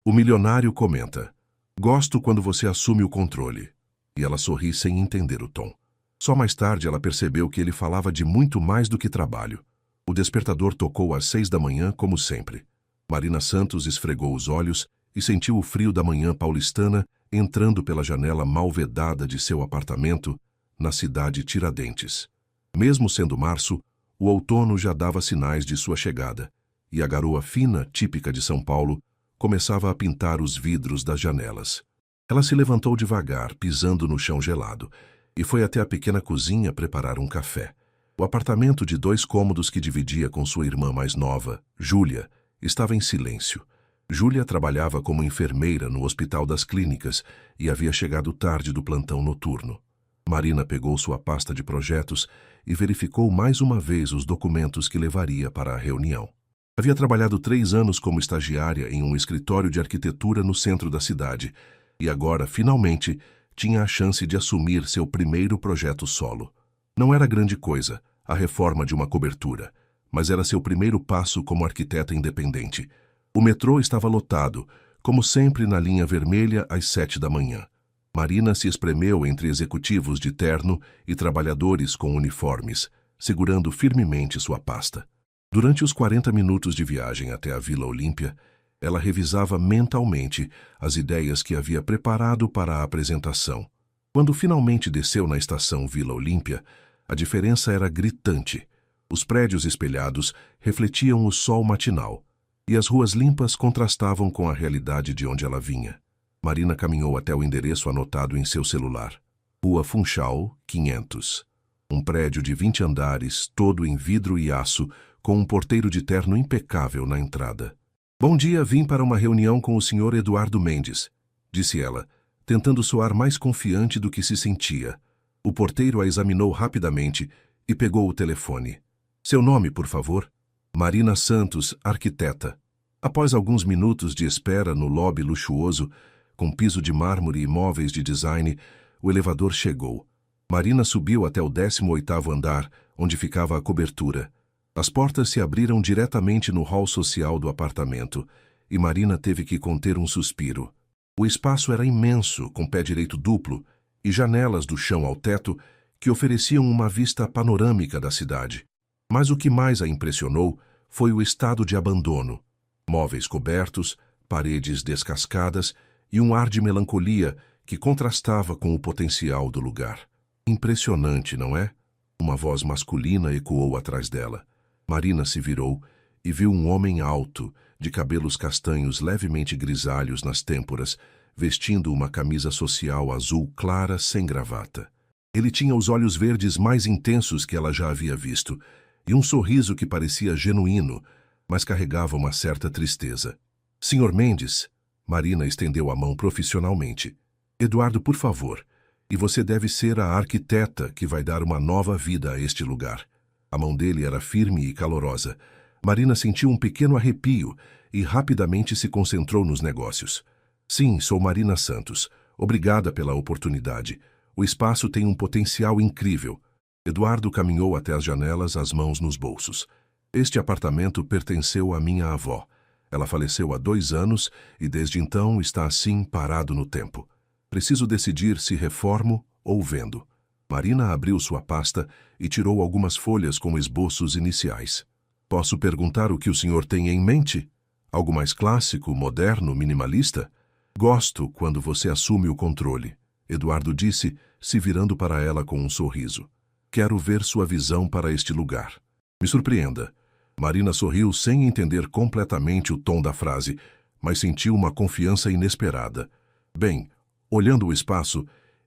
O milionário comenta: "Gosto quando você assume o controle." E ela sorri sem entender o tom. Só mais tarde ela percebeu que ele falava de muito mais do que trabalho. O despertador tocou às 6 da manhã, como sempre. Marina Santos esfregou os olhos e sentiu o frio da manhã paulistana entrando pela janela mal vedada de seu apartamento na cidade Tiradentes. Mesmo sendo março, o outono já dava sinais de sua chegada, e a garoa fina, típica de São Paulo, começava a pintar os vidros das janelas. Ela se levantou devagar, pisando no chão gelado, e foi até a pequena cozinha preparar um café. O apartamento de 2 cômodos que dividia com sua irmã mais nova, Júlia, estava em silêncio. Júlia trabalhava como enfermeira no Hospital das Clínicas e havia chegado tarde do plantão noturno. Marina pegou sua pasta de projetos e verificou mais uma vez os documentos que levaria para a reunião. Havia trabalhado 3 anos como estagiária em um escritório de arquitetura no centro da cidade e agora, finalmente, tinha a chance de assumir seu primeiro projeto solo. Não era grande coisa, a reforma de uma cobertura, mas era seu primeiro passo como arquiteta independente. O metrô estava lotado, como sempre na linha vermelha às 7 da manhã. Marina se espremeu entre executivos de terno e trabalhadores com uniformes, segurando firmemente sua pasta. Durante os 40 minutos de viagem até a Vila Olímpia, ela revisava mentalmente as ideias que havia preparado para a apresentação. Quando finalmente desceu na estação Vila Olímpia, a diferença era gritante. Os prédios espelhados refletiam o sol matinal, e as ruas limpas contrastavam com a realidade de onde ela vinha. Marina caminhou até o endereço anotado em seu celular. Rua Funchal, 500. Um prédio de 20 andares, todo em vidro e aço, com um porteiro de terno impecável na entrada. "Bom dia, vim para uma reunião com o Sr. Eduardo Mendes", disse ela, tentando soar mais confiante do que se sentia. O porteiro a examinou rapidamente e pegou o telefone. "Seu nome, por favor?" "Marina Santos, arquiteta." Após alguns minutos de espera no lobby luxuoso, com piso de mármore e móveis de design, o elevador chegou. Marina subiu até o 18º andar, onde ficava a cobertura. As portas se abriram diretamente no hall social do apartamento, e Marina teve que conter um suspiro. O espaço era imenso, com pé direito duplo, e janelas do chão ao teto que ofereciam uma vista panorâmica da cidade. Mas o que mais a impressionou foi o estado de abandono. Móveis cobertos, paredes descascadas e um ar de melancolia que contrastava com o potencial do lugar. "Impressionante, não é?" Uma voz masculina ecoou atrás dela. Marina se virou e viu um homem alto, de cabelos castanhos levemente grisalhos nas têmporas, vestindo uma camisa social azul clara sem gravata. Ele tinha os olhos verdes mais intensos que ela já havia visto, e um sorriso que parecia genuíno, mas carregava uma certa tristeza. "Sr. Mendes", Marina estendeu a mão profissionalmente. "Eduardo, por favor, e você deve ser a arquiteta que vai dar uma nova vida a este lugar." A mão dele era firme e calorosa. Marina sentiu um pequeno arrepio e rapidamente se concentrou nos negócios. "Sim, sou Marina Santos. Obrigada pela oportunidade. O espaço tem um potencial incrível." Eduardo caminhou até as janelas, as mãos nos bolsos. "Este apartamento pertenceu à minha avó. Ela faleceu há 2 anos e desde então está assim parado no tempo. Preciso decidir se reformo ou vendo." Marina abriu sua pasta e tirou algumas folhas com esboços iniciais. "Posso perguntar o que o senhor tem em mente? Algo mais clássico, moderno, minimalista?" "Gosto quando você assume o controle", Eduardo disse, se virando para ela com um sorriso. "Quero ver sua visão para este lugar. Me surpreenda." Marina sorriu sem entender completamente o tom da frase, mas sentiu uma confiança inesperada. "Bem, olhando o espaço,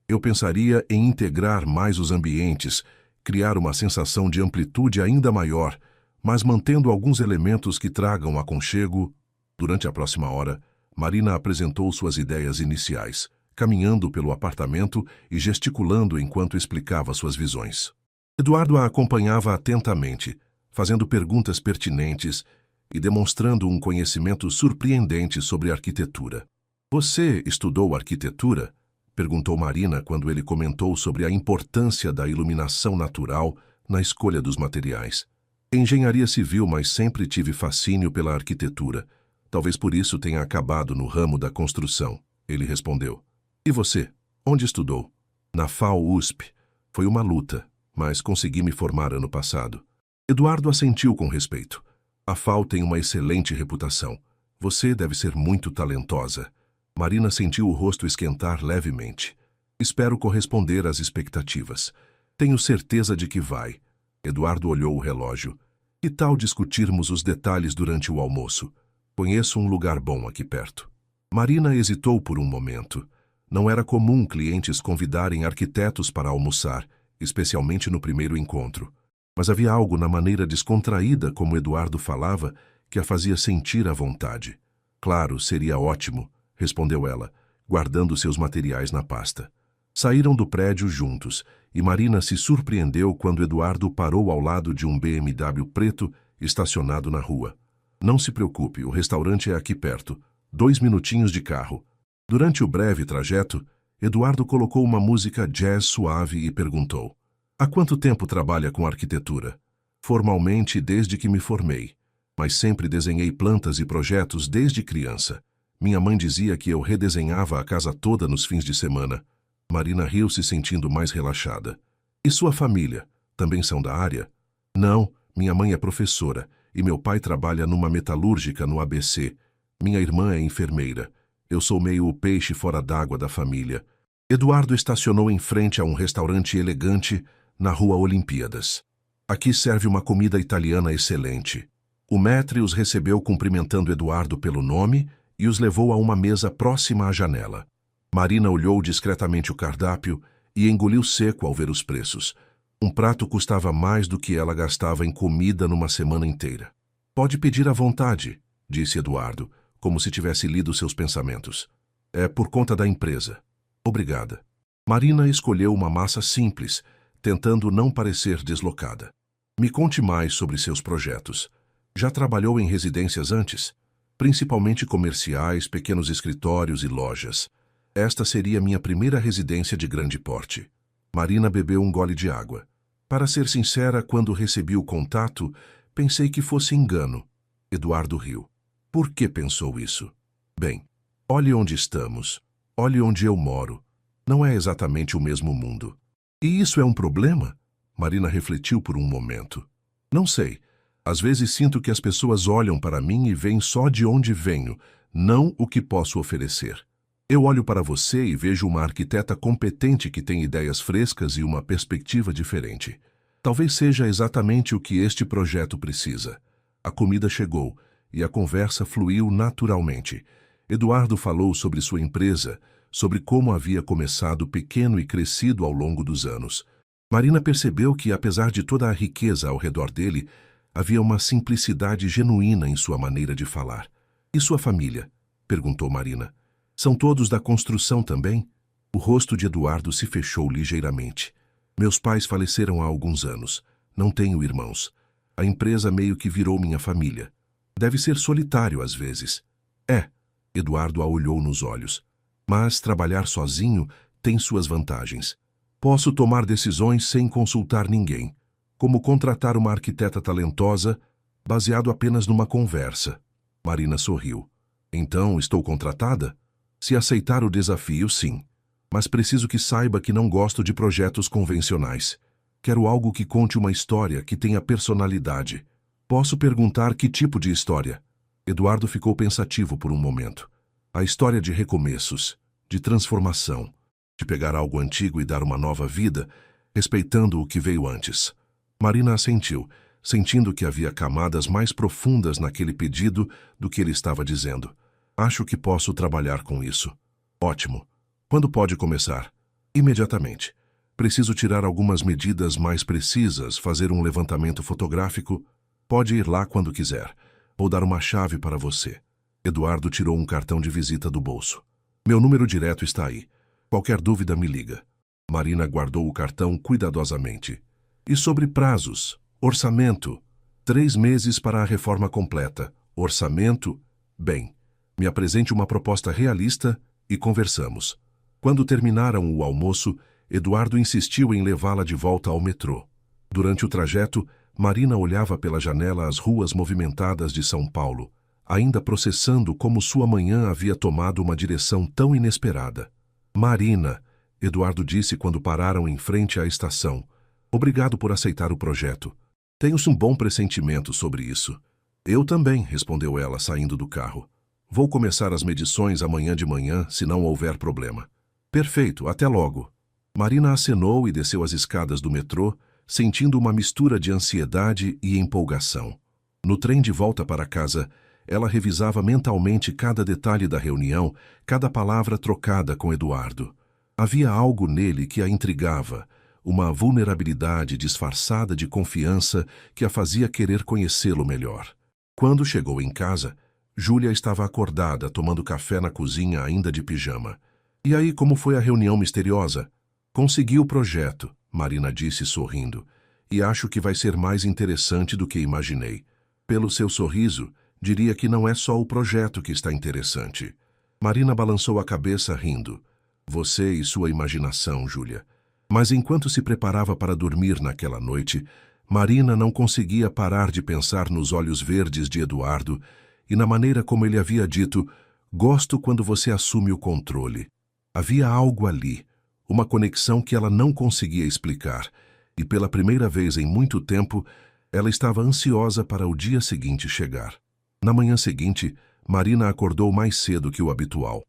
eu pensaria em integrar mais os ambientes, criar uma sensação de amplitude ainda maior, mas mantendo alguns elementos que tragam aconchego." Durante a próxima hora, Marina apresentou suas ideias iniciais, caminhando pelo apartamento e gesticulando enquanto explicava suas visões. Eduardo a acompanhava atentamente, fazendo perguntas pertinentes e demonstrando um conhecimento surpreendente sobre arquitetura. "Você estudou arquitetura?" perguntou Marina quando ele comentou sobre a importância da iluminação natural na escolha dos materiais. "Engenharia civil, mas sempre tive fascínio pela arquitetura. Talvez por isso tenha acabado no ramo da construção, ele respondeu. E você? Onde estudou? Na FAO-USP. Foi uma luta, mas consegui me formar ano passado. Eduardo assentiu com respeito. A FAO tem uma excelente reputação. Você deve ser muito talentosa. Marina sentiu o rosto esquentar levemente. Espero corresponder às expectativas. Tenho certeza de que vai. Eduardo olhou o relógio. Que tal discutirmos os detalhes durante o almoço? Conheço um lugar bom aqui perto. Marina hesitou por um momento. Não era comum clientes convidarem arquitetos para almoçar, especialmente no primeiro encontro. Mas havia algo na maneira descontraída como Eduardo falava que a fazia sentir à vontade. Claro, seria ótimo, respondeu ela, guardando seus materiais na pasta. Saíram do prédio juntos, e Marina se surpreendeu quando Eduardo parou ao lado de um BMW preto estacionado na rua. Não se preocupe, o restaurante é aqui perto, 2 minutinhos de carro. Durante o breve trajeto, Eduardo colocou uma música jazz suave e perguntou: há quanto tempo trabalha com arquitetura? Formalmente, desde que me formei, mas sempre desenhei plantas e projetos desde criança. Minha mãe dizia que eu redesenhava a casa toda nos fins de semana. Marina riu, se sentindo mais relaxada. E sua família? Também são da área? Não, minha mãe é professora e meu pai trabalha numa metalúrgica no ABC. Minha irmã é enfermeira. Eu sou meio o peixe fora d'água da família. Eduardo estacionou em frente a um restaurante elegante na Rua Olimpíadas. Aqui serve uma comida italiana excelente. O maître os recebeu cumprimentando Eduardo pelo nome e os levou a uma mesa próxima à janela. Marina olhou discretamente o cardápio e engoliu seco ao ver os preços. Um prato custava mais do que ela gastava em comida numa semana inteira. Pode pedir à vontade, disse Eduardo, como se tivesse lido seus pensamentos. É por conta da empresa. Obrigada. Marina escolheu uma massa simples, tentando não parecer deslocada. Me conte mais sobre seus projetos. Já trabalhou em residências antes? Principalmente comerciais, pequenos escritórios e lojas. Esta seria minha primeira residência de grande porte. Marina bebeu um gole de água. Para ser sincera, quando recebi o contato, pensei que fosse engano. Eduardo riu. Por que pensou isso? Bem, olhe onde estamos. Olhe onde eu moro. Não é exatamente o mesmo mundo. E isso é um problema? Marina refletiu por um momento. Não sei. Às vezes sinto que as pessoas olham para mim e veem só de onde venho, não o que posso oferecer. Eu olho para você e vejo uma arquiteta competente que tem ideias frescas e uma perspectiva diferente. Talvez seja exatamente o que este projeto precisa. A comida chegou e a conversa fluiu naturalmente. Eduardo falou sobre sua empresa, sobre como havia começado pequeno e crescido ao longo dos anos. Marina percebeu que, apesar de toda a riqueza ao redor dele, havia uma simplicidade genuína em sua maneira de falar. E sua família? Perguntou Marina. São todos da construção também? O rosto de Eduardo se fechou ligeiramente. Meus pais faleceram há alguns anos. Não tenho irmãos. A empresa meio que virou minha família. Deve ser solitário às vezes. É. Eduardo a olhou nos olhos. Mas trabalhar sozinho tem suas vantagens. Posso tomar decisões sem consultar ninguém, como contratar uma arquiteta talentosa, baseado apenas numa conversa. Marina sorriu. Então, estou contratada? Se aceitar o desafio, sim. Mas preciso que saiba que não gosto de projetos convencionais. Quero algo que conte uma história, que tenha personalidade. Posso perguntar que tipo de história? Eduardo ficou pensativo por um momento. A história de recomeços, de transformação, de pegar algo antigo e dar uma nova vida, respeitando o que veio antes. Marina assentiu, sentindo que havia camadas mais profundas naquele pedido do que ele estava dizendo. Acho que posso trabalhar com isso. Ótimo. Quando pode começar? Imediatamente. Preciso tirar algumas medidas mais precisas, fazer um levantamento fotográfico. Pode ir lá quando quiser. Vou dar uma chave para você. Eduardo tirou um cartão de visita do bolso. Meu número direto está aí. Qualquer dúvida me liga. Marina guardou o cartão cuidadosamente. E sobre prazos? Orçamento? 3 meses para a reforma completa. Orçamento? Bem, me apresente uma proposta realista e conversamos. Quando terminaram o almoço, Eduardo insistiu em levá-la de volta ao metrô. Durante o trajeto, Marina olhava pela janela as ruas movimentadas de São Paulo, ainda processando como sua manhã havia tomado uma direção tão inesperada. Marina, Eduardo disse quando pararam em frente à estação. Obrigado por aceitar o projeto. Tenho um bom pressentimento sobre isso. Eu também, respondeu ela, saindo do carro. Vou começar as medições amanhã de manhã, se não houver problema. Perfeito, até logo. Marina acenou e desceu as escadas do metrô, sentindo uma mistura de ansiedade e empolgação. No trem de volta para casa, ela revisava mentalmente cada detalhe da reunião, cada palavra trocada com Eduardo. Havia algo nele que a intrigava, uma vulnerabilidade disfarçada de confiança que a fazia querer conhecê-lo melhor. Quando chegou em casa, Júlia estava acordada, tomando café na cozinha, ainda de pijama. E aí, como foi a reunião misteriosa? Consegui o projeto, Marina disse sorrindo, e acho que vai ser mais interessante do que imaginei. Pelo seu sorriso, diria que não é só o projeto que está interessante. Marina balançou a cabeça rindo. Você e sua imaginação, Júlia. Mas enquanto se preparava para dormir naquela noite, Marina não conseguia parar de pensar nos olhos verdes de Eduardo e na maneira como ele havia dito: gosto quando você assume o controle. Havia algo ali, uma conexão que ela não conseguia explicar, e pela primeira vez em muito tempo, ela estava ansiosa para o dia seguinte chegar. Na manhã seguinte, Marina acordou mais cedo que o habitual.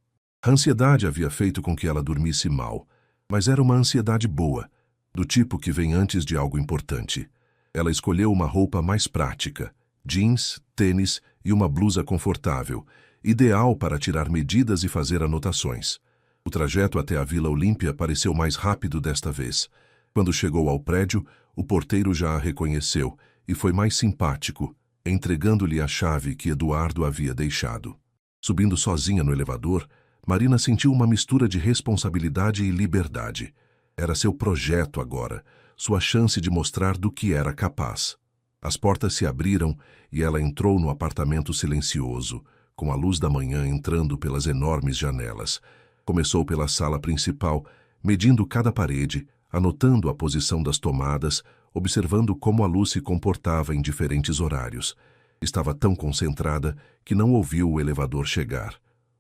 A ansiedade havia feito com que ela dormisse mal, mas era uma ansiedade boa, do tipo que vem antes de algo importante. Ela escolheu uma roupa mais prática, jeans, tênis e uma blusa confortável, ideal para tirar medidas e fazer anotações. O trajeto até a Vila Olímpia pareceu mais rápido desta vez. Quando chegou ao prédio, o porteiro já a reconheceu e foi mais simpático, entregando-lhe a chave que Eduardo havia deixado. Subindo sozinha no elevador, Marina sentiu uma mistura de responsabilidade e liberdade. Era seu projeto agora, sua chance de mostrar do que era capaz. As portas se abriram e ela entrou no apartamento silencioso, com a luz da manhã entrando pelas enormes janelas. Começou pela sala principal, medindo cada parede, anotando a posição das tomadas, observando como a luz se comportava em diferentes horários. Estava tão concentrada que não ouviu o elevador chegar.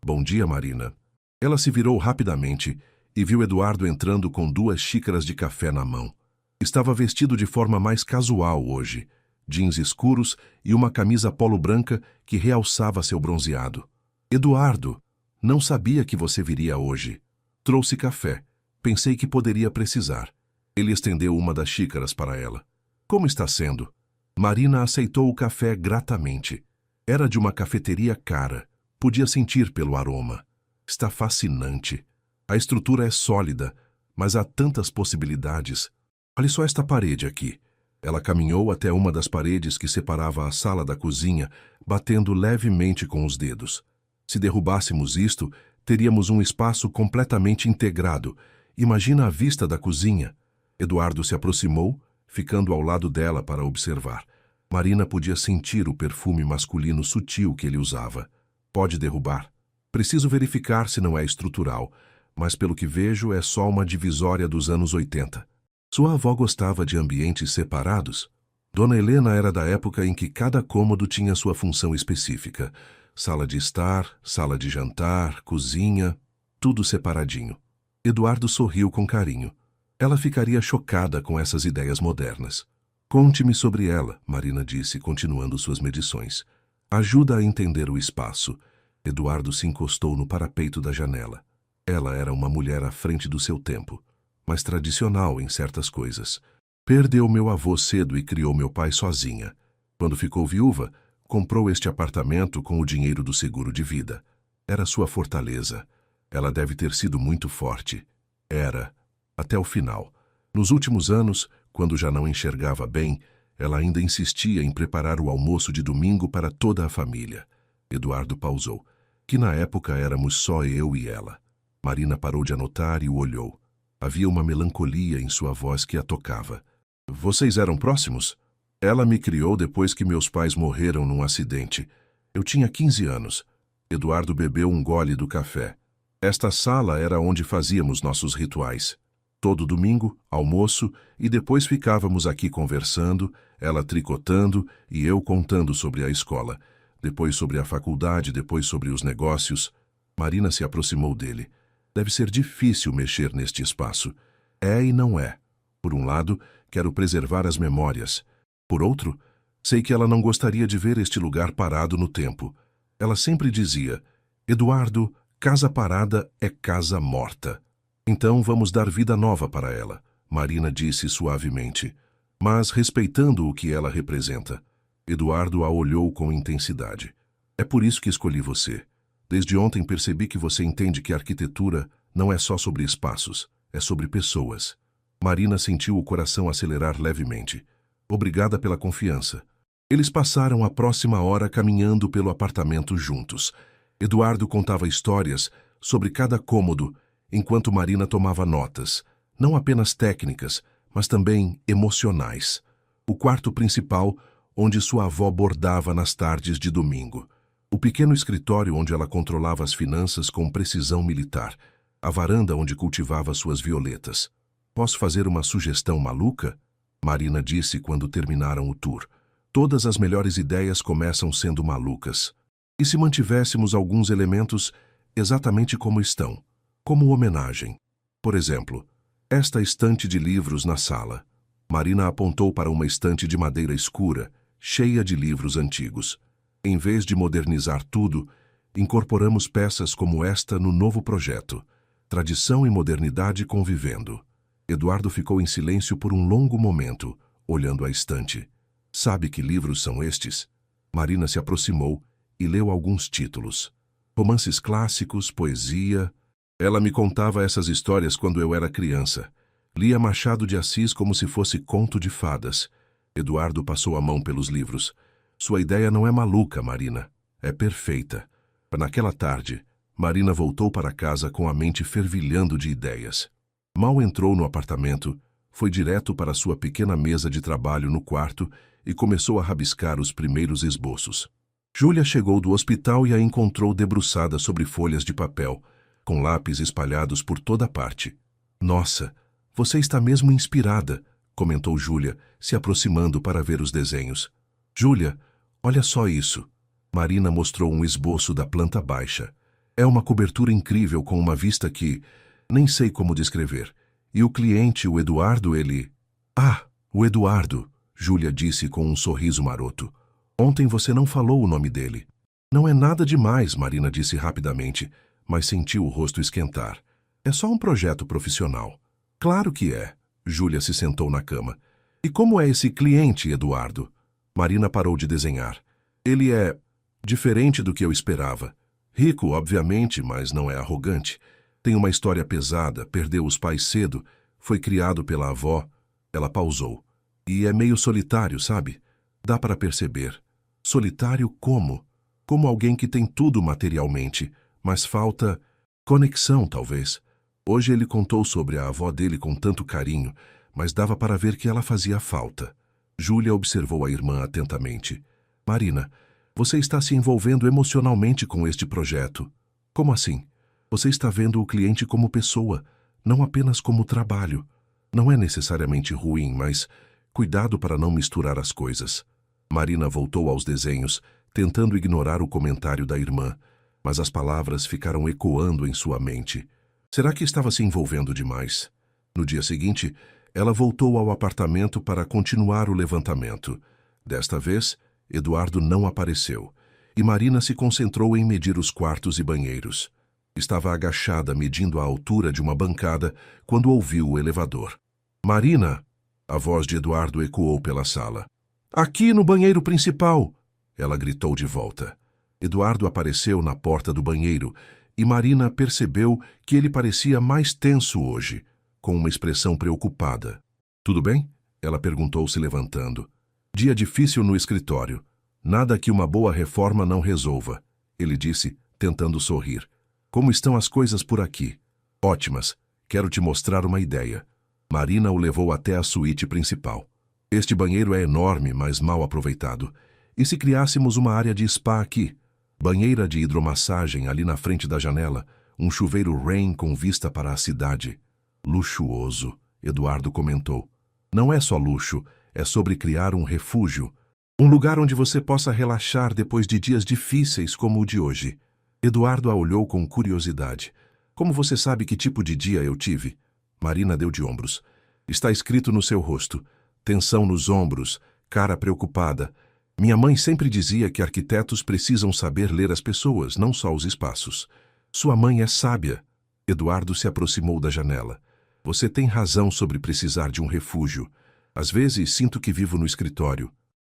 Bom dia, Marina. Ela se virou rapidamente e viu Eduardo entrando com 2 xícaras de café na mão. Estava vestido de forma mais casual hoje, jeans escuros e uma camisa polo branca que realçava seu bronzeado. Eduardo, não sabia que você viria hoje. Trouxe café. Pensei que poderia precisar. Ele estendeu uma das xícaras para ela. Como está sendo? Marina aceitou o café gratamente. Era de uma cafeteria cara. Podia sentir pelo aroma. Está fascinante. A estrutura é sólida, mas há tantas possibilidades. Olhe só esta parede aqui. Ela caminhou até uma das paredes que separava a sala da cozinha, batendo levemente com os dedos. Se derrubássemos isto, teríamos um espaço completamente integrado. Imagina a vista da cozinha. Eduardo se aproximou, ficando ao lado dela para observar. Marina podia sentir o perfume masculino sutil que ele usava. Pode derrubar. Preciso verificar se não é estrutural, mas pelo que vejo é só uma divisória dos anos 80. Sua avó gostava de ambientes separados? Dona Helena era da época em que cada cômodo tinha sua função específica. Sala de estar, sala de jantar, cozinha, tudo separadinho. Eduardo sorriu com carinho. Ela ficaria chocada com essas ideias modernas. Conte-me sobre ela, Marina disse, continuando suas medições. Ajuda a entender o espaço. Eduardo se encostou no parapeito da janela. Ela era uma mulher à frente do seu tempo, mas tradicional em certas coisas. Perdeu meu avô cedo e criou meu pai sozinha. Quando ficou viúva, comprou este apartamento com o dinheiro do seguro de vida. Era sua fortaleza. Ela deve ter sido muito forte. Era, até o final. Nos últimos anos, quando já não enxergava bem, ela ainda insistia em preparar o almoço de domingo para toda a família. Eduardo pausou. Que na época éramos só eu e ela. Marina parou de anotar e o olhou. Havia uma melancolia em sua voz que a tocava. Vocês eram próximos? Ela me criou depois que meus pais morreram num acidente. Eu tinha 15 anos. Eduardo bebeu um gole do café. Esta sala era onde fazíamos nossos rituais. Todo domingo, almoço, e depois ficávamos aqui conversando, ela tricotando e eu contando sobre a escola. depois sobre a faculdade, depois sobre os negócios. Marina se aproximou dele. Deve ser difícil mexer neste espaço. É e não é. Por um lado, quero preservar as memórias. Por outro, sei que ela não gostaria de ver este lugar parado no tempo. Ela sempre dizia: Eduardo, casa parada é casa morta. Então vamos dar vida nova para ela, Marina disse suavemente, mas respeitando o que ela representa. Eduardo a olhou com intensidade. É por isso que escolhi você. Desde ontem percebi que você entende que a arquitetura não é só sobre espaços, é sobre pessoas. Marina sentiu o coração acelerar levemente. Obrigada pela confiança. Eles passaram a próxima hora caminhando pelo apartamento juntos. Eduardo contava histórias sobre cada cômodo, enquanto Marina tomava notas, não apenas técnicas, mas também emocionais. O quarto principal, onde sua avó bordava nas tardes de domingo. O pequeno escritório onde ela controlava as finanças com precisão militar. A varanda onde cultivava suas violetas. Posso fazer uma sugestão maluca? Marina disse quando terminaram o tour. Todas as melhores ideias começam sendo malucas. E se mantivéssemos alguns elementos exatamente como estão, como homenagem? Por exemplo, esta estante de livros na sala. Marina apontou para uma estante de madeira escura, cheia de livros antigos. Em vez de modernizar tudo, incorporamos peças como esta no novo projeto. Tradição e modernidade convivendo. Eduardo ficou em silêncio por um longo momento, olhando a estante. Sabe que livros são estes? Marina se aproximou e leu alguns títulos. Romances clássicos, poesia. Ela me contava essas histórias quando eu era criança. Lia Machado de Assis como se fosse conto de fadas. Eduardo passou a mão pelos livros. Sua ideia não é maluca, Marina. É perfeita. Naquela tarde, Marina voltou para casa com a mente fervilhando de ideias. Mal entrou no apartamento, foi direto para sua pequena mesa de trabalho no quarto e começou a rabiscar os primeiros esboços. Júlia chegou do hospital e a encontrou debruçada sobre folhas de papel, com lápis espalhados por toda parte. Nossa, você está mesmo inspirada, comentou Júlia, se aproximando para ver os desenhos. Júlia, olha só isso. Marina mostrou um esboço da planta baixa. É uma cobertura incrível com uma vista que nem sei como descrever. E o cliente, o Eduardo, ele... Ah, o Eduardo, Júlia disse com um sorriso maroto. Ontem você não falou o nome dele. Não é nada demais, Marina disse rapidamente, mas sentiu o rosto esquentar. É só um projeto profissional. Claro que é. Júlia se sentou na cama. E como é esse cliente, Eduardo? Marina parou de desenhar. Ele é diferente do que eu esperava. Rico, obviamente, mas não é arrogante. Tem uma história pesada, perdeu os pais cedo, foi criado pela avó. Ela pausou. E é meio solitário, sabe? Dá para perceber. Solitário como? Como alguém que tem tudo materialmente, mas falta conexão, talvez. Hoje ele contou sobre a avó dele com tanto carinho, mas dava para ver que ela fazia falta. Júlia observou a irmã atentamente. Marina, você está se envolvendo emocionalmente com este projeto. Como assim? Você está vendo o cliente como pessoa, não apenas como trabalho. Não é necessariamente ruim, mas cuidado para não misturar as coisas. Marina voltou aos desenhos, tentando ignorar o comentário da irmã, mas as palavras ficaram ecoando em sua mente. Será que estava se envolvendo demais? No dia seguinte, ela voltou ao apartamento para continuar o levantamento. Desta vez, Eduardo não apareceu, e Marina se concentrou em medir os quartos e banheiros. Estava agachada medindo a altura de uma bancada quando ouviu o elevador. Marina! A voz de Eduardo ecoou pela sala. Aqui no banheiro principal! Ela gritou de volta. Eduardo apareceu na porta do banheiro e Marina percebeu que ele parecia mais tenso hoje, com uma expressão preocupada. Tudo bem? Ela perguntou se levantando. Dia difícil no escritório. Nada que uma boa reforma não resolva, ele disse, tentando sorrir. Como estão as coisas por aqui? Ótimas. Quero te mostrar uma ideia. Marina o levou até a suíte principal. Este banheiro é enorme, mas mal aproveitado. E se criássemos uma área de spa aqui? Banheira de hidromassagem ali na frente da janela, um chuveiro Rain com vista para a cidade. Luxuoso, Eduardo comentou. Não é só luxo, é sobre criar um refúgio. Um lugar onde você possa relaxar depois de dias difíceis como o de hoje. Eduardo a olhou com curiosidade. Como você sabe que tipo de dia eu tive? Marina deu de ombros. Está escrito no seu rosto. Tensão nos ombros, cara preocupada. Minha mãe sempre dizia que arquitetos precisam saber ler as pessoas, não só os espaços. Sua mãe é sábia. Eduardo se aproximou da janela. Você tem razão sobre precisar de um refúgio. Às vezes sinto que vivo no escritório.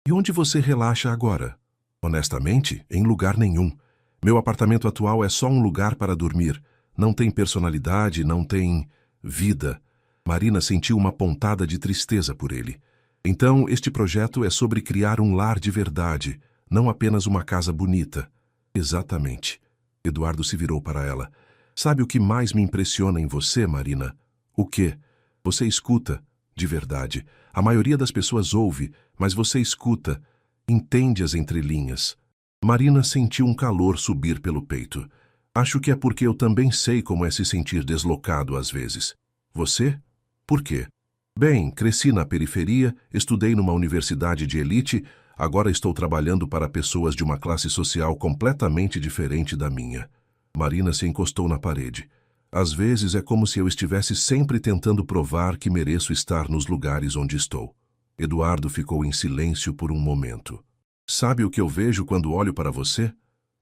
E onde você relaxa agora? Honestamente, em lugar nenhum. Meu apartamento atual é só um lugar para dormir. Não tem personalidade, não tem vida. Marina sentiu uma pontada de tristeza por ele. Então, este projeto é sobre criar um lar de verdade, não apenas uma casa bonita. Exatamente. Eduardo se virou para ela. Sabe o que mais me impressiona em você, Marina? O quê? Você escuta, de verdade. A maioria das pessoas ouve, mas você escuta, entende as entrelinhas. Marina sentiu um calor subir pelo peito. Acho que é porque eu também sei como é se sentir deslocado às vezes. Você? Por quê? Bem, cresci na periferia, estudei numa universidade de elite, agora estou trabalhando para pessoas de uma classe social completamente diferente da minha. Marina se encostou na parede. Às vezes é como se eu estivesse sempre tentando provar que mereço estar nos lugares onde estou. Eduardo ficou em silêncio por um momento. Sabe o que eu vejo quando olho para você?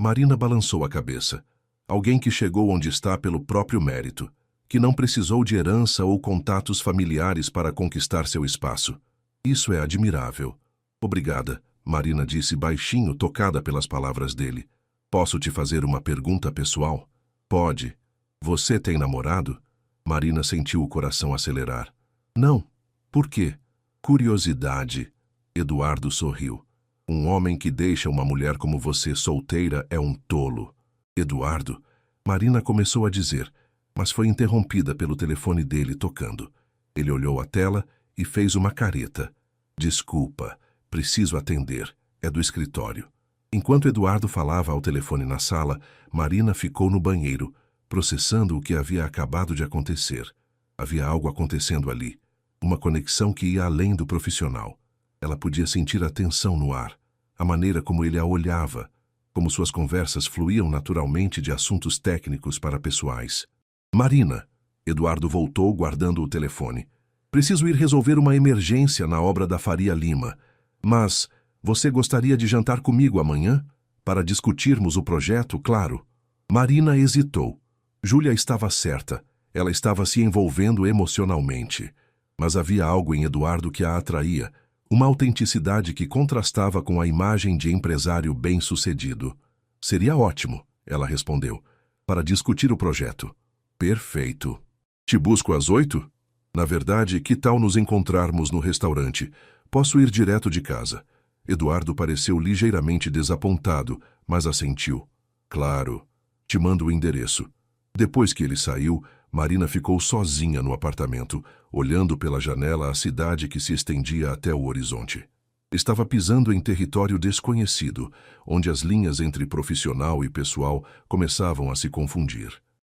Marina balançou a cabeça. Alguém que chegou onde está pelo próprio mérito, que não precisou de herança ou contatos familiares para conquistar seu espaço. Isso é admirável. Obrigada, Marina disse baixinho, tocada pelas palavras dele. Posso te fazer uma pergunta pessoal? Pode. Você tem namorado? Marina sentiu o coração acelerar. Não. Por quê? Curiosidade. Eduardo sorriu. Um homem que deixa uma mulher como você solteira é um tolo. Eduardo, Marina começou a dizer, mas foi interrompida pelo telefone dele tocando. Ele olhou a tela e fez uma careta. Desculpa, preciso atender. É do escritório. Enquanto Eduardo falava ao telefone na sala, Marina ficou no banheiro, processando o que havia acabado de acontecer. Havia algo acontecendo ali. Uma conexão que ia além do profissional. Ela podia sentir a tensão no ar, a maneira como ele a olhava, como suas conversas fluíam naturalmente de assuntos técnicos para pessoais. Marina, Eduardo voltou guardando o telefone. Preciso ir resolver uma emergência na obra da Faria Lima. Mas você gostaria de jantar comigo amanhã? Para discutirmos o projeto, claro. Marina hesitou. Júlia estava certa. Ela estava se envolvendo emocionalmente. Mas havia algo em Eduardo que a atraía, uma autenticidade que contrastava com a imagem de empresário bem-sucedido. Seria ótimo, ela respondeu, para discutir o projeto. Perfeito. Te busco às 8? Na verdade, que tal nos encontrarmos no restaurante? Posso ir direto de casa. Eduardo pareceu ligeiramente desapontado, mas assentiu. Claro. Te mando o endereço. Depois que ele saiu, Marina ficou sozinha no apartamento, olhando pela janela a cidade que se estendia até o horizonte. Estava pisando em território desconhecido, onde as linhas entre profissional e pessoal começavam a se confundir.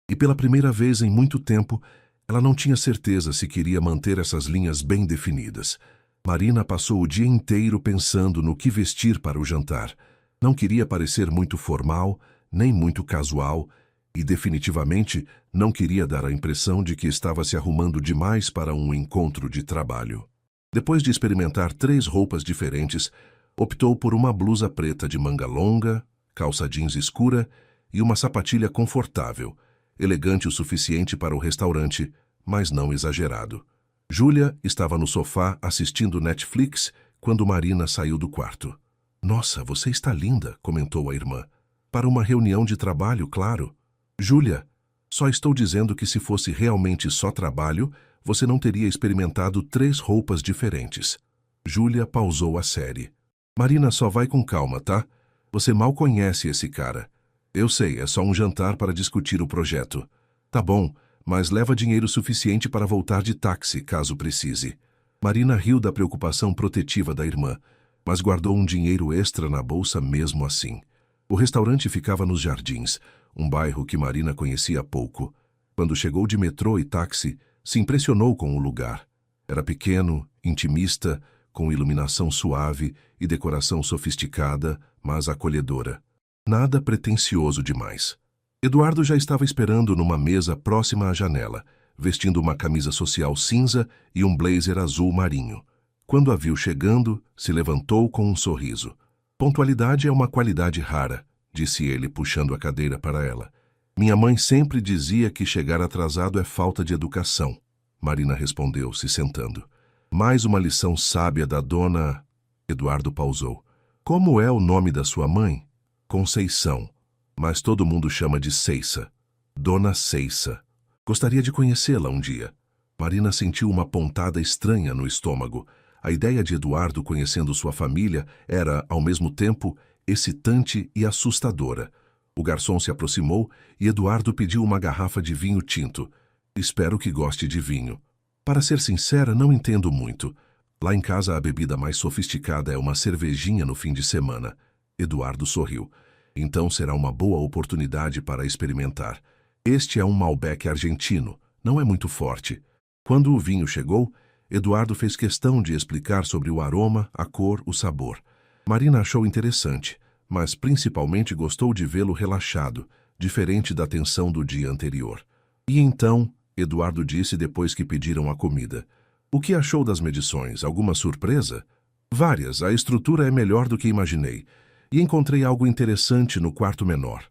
E pela primeira vez em muito tempo, ela não tinha certeza se queria manter essas linhas bem definidas. Marina passou o dia inteiro pensando no que vestir para o jantar. Não queria parecer muito formal, nem muito casual, e definitivamente não queria dar a impressão de que estava se arrumando demais para um encontro de trabalho. Depois de experimentar 3 roupas diferentes, optou por uma blusa preta de manga longa, calça jeans escura e uma sapatilha confortável, elegante o suficiente para o restaurante, mas não exagerado. Júlia estava no sofá assistindo Netflix quando Marina saiu do quarto. Nossa, você está linda, comentou a irmã. Para uma reunião de trabalho, claro. Júlia, só estou dizendo que se fosse realmente só trabalho, você não teria experimentado 3 roupas diferentes. Júlia pausou a série. Marina, só vai com calma, tá? Você mal conhece esse cara. Eu sei, é só um jantar para discutir o projeto. Tá bom, mas leva dinheiro suficiente para voltar de táxi, caso precise. Marina riu da preocupação protetiva da irmã, mas guardou um dinheiro extra na bolsa mesmo assim. O restaurante ficava nos Jardins, um bairro que Marina conhecia pouco. Quando chegou de metrô e táxi, se impressionou com o lugar. Era pequeno, intimista, com iluminação suave e decoração sofisticada, mas acolhedora. Nada pretensioso demais. Eduardo já estava esperando numa mesa próxima à janela, vestindo uma camisa social cinza e um blazer azul marinho. Quando a viu chegando, se levantou com um sorriso. Pontualidade é uma qualidade rara, disse ele, puxando a cadeira para ela. Minha mãe sempre dizia que chegar atrasado é falta de educação. Marina respondeu, se sentando. Mais uma lição sábia da dona... Eduardo pausou. Como é o nome da sua mãe? Conceição. Mas todo mundo chama de Ceissa. Dona Ceissa. Gostaria de conhecê-la um dia. Marina sentiu uma pontada estranha no estômago. A ideia de Eduardo conhecendo sua família era, ao mesmo tempo, excitante e assustadora. O garçom se aproximou e Eduardo pediu uma garrafa de vinho tinto. Espero que goste de vinho. Para ser sincera, não entendo muito. Lá em casa a bebida mais sofisticada é uma cervejinha no fim de semana. Eduardo sorriu. Então será uma boa oportunidade para experimentar. Este é um Malbec argentino. Não é muito forte. Quando o vinho chegou, Eduardo fez questão de explicar sobre o aroma, a cor, o sabor. Marina achou interessante, mas principalmente gostou de vê-lo relaxado, diferente da tensão do dia anterior. E então, Eduardo disse depois que pediram a comida. O que achou das medições? Alguma surpresa? Várias. A estrutura é melhor do que imaginei. E encontrei algo interessante no quarto menor.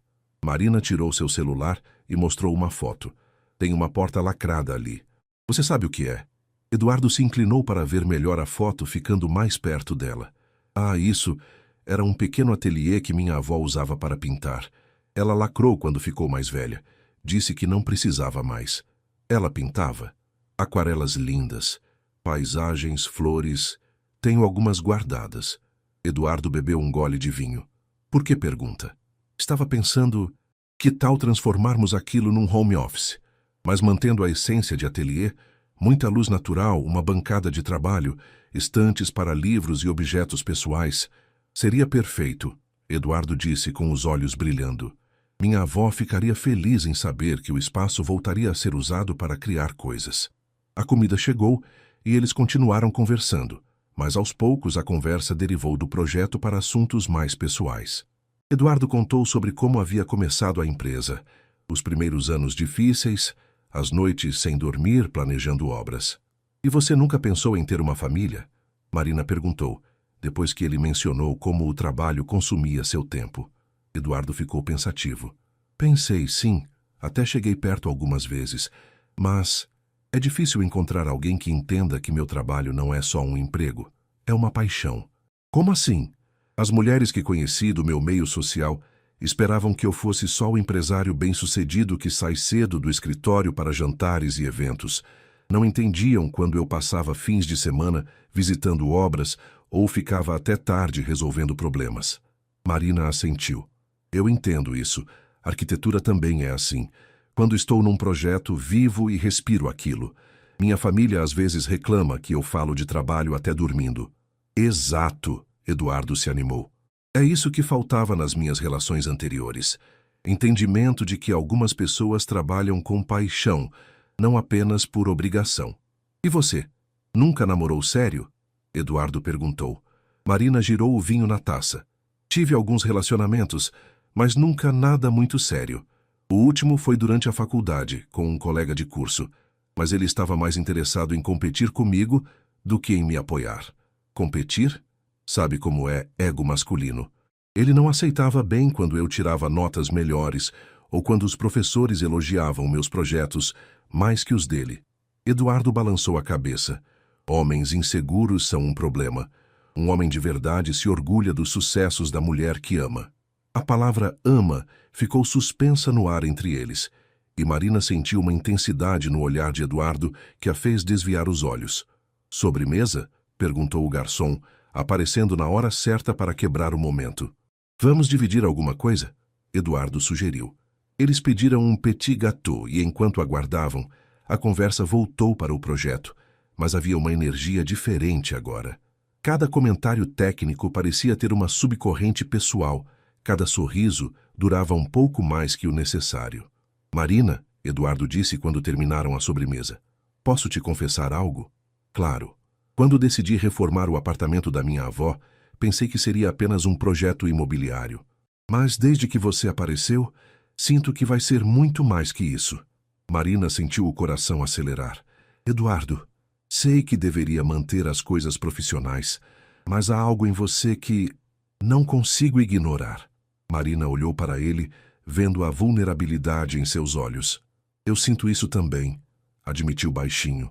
Marina tirou seu celular e mostrou uma foto. Tem uma porta lacrada ali. Você sabe o que é? Eduardo se inclinou para ver melhor a foto, ficando mais perto dela. Ah, isso era um pequeno ateliê que minha avó usava para pintar. Ela lacrou quando ficou mais velha. Disse que não precisava mais. Ela pintava. Aquarelas lindas, paisagens, flores. Tenho algumas guardadas. Eduardo bebeu um gole de vinho. Por que pergunta? Estava pensando, que tal transformarmos aquilo num home office, mas mantendo a essência de ateliê, muita luz natural, uma bancada de trabalho, estantes para livros e objetos pessoais. Seria perfeito, Eduardo disse com os olhos brilhando. Minha avó ficaria feliz em saber que o espaço voltaria a ser usado para criar coisas. A comida chegou e eles continuaram conversando, mas aos poucos a conversa derivou do projeto para assuntos mais pessoais. Eduardo contou sobre como havia começado a empresa, os primeiros anos difíceis, as noites sem dormir planejando obras. E você nunca pensou em ter uma família? Marina perguntou, depois que ele mencionou como o trabalho consumia seu tempo. Eduardo ficou pensativo. Pensei, sim, até cheguei perto algumas vezes, mas é difícil encontrar alguém que entenda que meu trabalho não é só um emprego, é uma paixão. Como assim? As mulheres que conheci do meu meio social esperavam que eu fosse só o empresário bem-sucedido que sai cedo do escritório para jantares e eventos. Não entendiam quando eu passava fins de semana visitando obras ou ficava até tarde resolvendo problemas. Marina assentiu. Eu entendo isso. Arquitetura também é assim. Quando estou num projeto, vivo e respiro aquilo. Minha família às vezes reclama que eu falo de trabalho até dormindo. Exato, Eduardo se animou. É isso que faltava nas minhas relações anteriores. Entendimento de que algumas pessoas trabalham com paixão, não apenas por obrigação. E você? Nunca namorou sério? Eduardo perguntou. Marina girou o vinho na taça. Tive alguns relacionamentos, mas nunca nada muito sério. O último foi durante a faculdade, com um colega de curso, mas ele estava mais interessado em competir comigo do que em me apoiar. Competir? Sabe como é ego masculino. Ele não aceitava bem quando eu tirava notas melhores ou quando os professores elogiavam meus projetos mais que os dele. Eduardo balançou a cabeça. Homens inseguros são um problema. Um homem de verdade se orgulha dos sucessos da mulher que ama. A palavra ama ficou suspensa no ar entre eles, e Marina sentiu uma intensidade no olhar de Eduardo que a fez desviar os olhos. Sobremesa? Perguntou o garçom, aparecendo na hora certa para quebrar o momento. Vamos dividir alguma coisa? Eduardo sugeriu. Eles pediram um petit gâteau e, enquanto aguardavam, a conversa voltou para o projeto, mas havia uma energia diferente agora. Cada comentário técnico parecia ter uma subcorrente pessoal. Cada sorriso durava um pouco mais que o necessário. Marina, Eduardo disse quando terminaram a sobremesa, posso te confessar algo? Claro. Quando decidi reformar o apartamento da minha avó, pensei que seria apenas um projeto imobiliário. Mas desde que você apareceu, sinto que vai ser muito mais que isso. Marina sentiu o coração acelerar. Eduardo, sei que deveria manter as coisas profissionais, mas há algo em você que não consigo ignorar. Marina olhou para ele, vendo a vulnerabilidade em seus olhos. Eu sinto isso também, admitiu baixinho.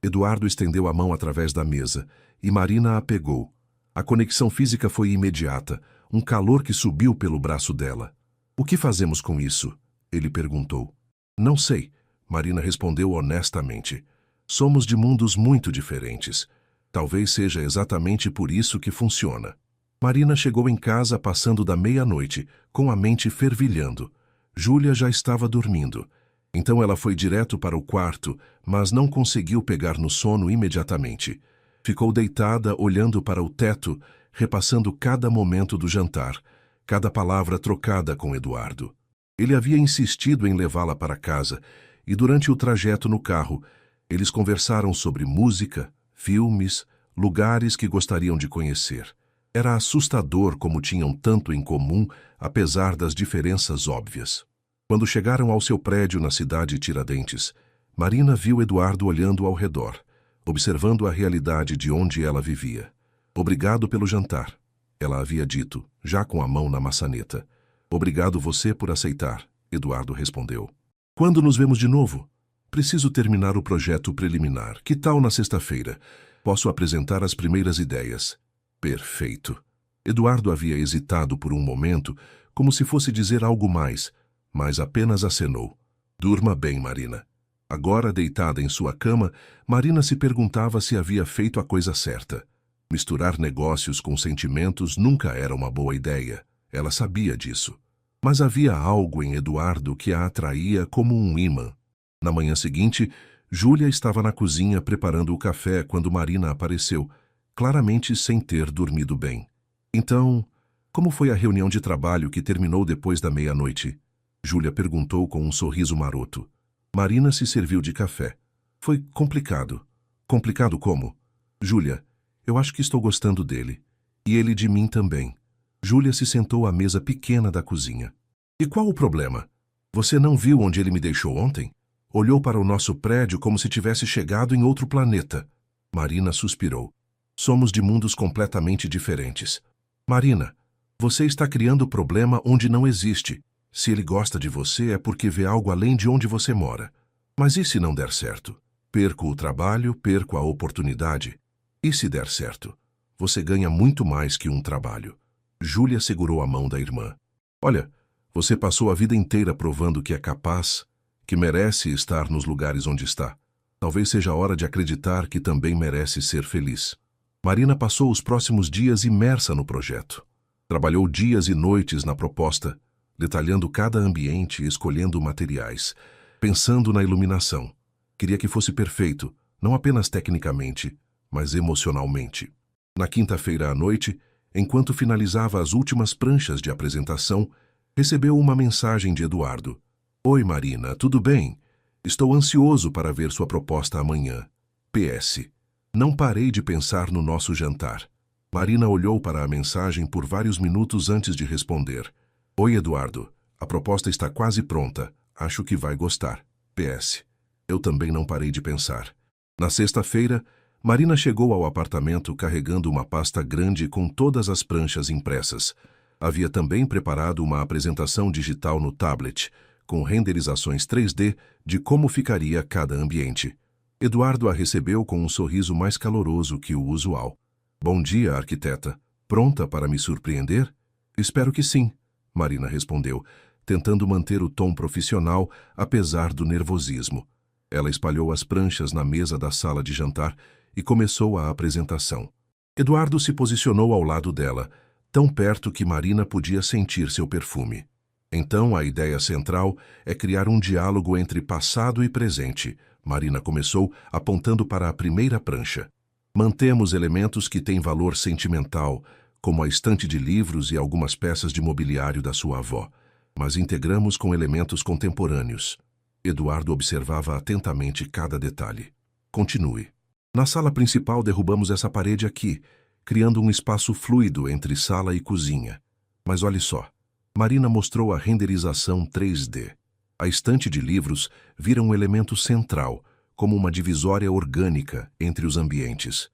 Eduardo estendeu a mão através da mesa, e Marina a pegou. A conexão física foi imediata, um calor que subiu pelo braço dela. O que fazemos com isso? Ele perguntou. Não sei, Marina respondeu honestamente. Somos de mundos muito diferentes. Talvez seja exatamente por isso que funciona. Marina chegou em casa passando da meia-noite, com a mente fervilhando. Júlia já estava dormindo. Então ela foi direto para o quarto, mas não conseguiu pegar no sono imediatamente. Ficou deitada, olhando para o teto, repassando cada momento do jantar, cada palavra trocada com Eduardo. Ele havia insistido em levá-la para casa, e durante o trajeto no carro, eles conversaram sobre música, filmes, lugares que gostariam de conhecer. Era assustador como tinham tanto em comum, apesar das diferenças óbvias. Quando chegaram ao seu prédio na cidade Tiradentes, Marina viu Eduardo olhando ao redor, observando a realidade de onde ela vivia. Obrigado pelo jantar, ela havia dito, já com a mão na maçaneta. Obrigado você por aceitar, Eduardo respondeu. Quando nos vemos de novo? Preciso terminar o projeto preliminar. Que tal na sexta-feira? Posso apresentar as primeiras ideias. Perfeito. Eduardo havia hesitado por um momento, como se fosse dizer algo mais, mas apenas acenou. Durma bem, Marina. Agora, deitada em sua cama, Marina se perguntava se havia feito a coisa certa. Misturar negócios com sentimentos nunca era uma boa ideia. Ela sabia disso. Mas havia algo em Eduardo que a atraía como um ímã. Na manhã seguinte, Júlia estava na cozinha preparando o café quando Marina apareceu, claramente sem ter dormido bem. Então, como foi a reunião de trabalho que terminou depois da meia-noite? Júlia perguntou com um sorriso maroto. Marina se serviu de café. Foi complicado. Complicado como? Júlia, eu acho que estou gostando dele. E ele de mim também. Júlia se sentou à mesa pequena da cozinha. E qual o problema? Você não viu onde ele me deixou ontem? Olhou para o nosso prédio como se tivesse chegado em outro planeta. Marina suspirou. Somos de mundos completamente diferentes. Marina, você está criando problema onde não existe. Se ele gosta de você é porque vê algo além de onde você mora. Mas e se não der certo? Perco o trabalho, perco a oportunidade. E se der certo? Você ganha muito mais que um trabalho. Júlia segurou a mão da irmã. Olha, você passou a vida inteira provando que é capaz, que merece estar nos lugares onde está. Talvez seja a hora de acreditar que também merece ser feliz. Marina passou os próximos dias imersa no projeto. Trabalhou dias e noites na proposta, detalhando cada ambiente e escolhendo materiais, pensando na iluminação. Queria que fosse perfeito, não apenas tecnicamente, mas emocionalmente. Na quinta-feira à noite, enquanto finalizava as últimas pranchas de apresentação, recebeu uma mensagem de Eduardo. Oi, Marina, tudo bem? Estou ansioso para ver sua proposta amanhã. PS. Não parei de pensar no nosso jantar. Marina olhou para a mensagem por vários minutos antes de responder. Oi, Eduardo. A proposta está quase pronta. Acho que vai gostar. PS. Eu também não parei de pensar. Na sexta-feira, Marina chegou ao apartamento carregando uma pasta grande com todas as pranchas impressas. Havia também preparado uma apresentação digital no tablet, com renderizações 3D de como ficaria cada ambiente. Eduardo a recebeu com um sorriso mais caloroso que o usual. Bom dia, arquiteta. Pronta para me surpreender? Espero que sim, Marina respondeu, tentando manter o tom profissional, apesar do nervosismo. Ela espalhou as pranchas na mesa da sala de jantar e começou a apresentação. Eduardo se posicionou ao lado dela, tão perto que Marina podia sentir seu perfume. Então, a ideia central é criar um diálogo entre passado e presente. Marina começou, apontando para a primeira prancha. Mantemos elementos que têm valor sentimental, como a estante de livros e algumas peças de mobiliário da sua avó, mas integramos com elementos contemporâneos. Eduardo observava atentamente cada detalhe. Continue. Na sala principal derrubamos essa parede aqui, criando um espaço fluido entre sala e cozinha. Mas olhe só, Marina mostrou a renderização 3D. A estante de livros vira um elemento central, como uma divisória orgânica entre os ambientes.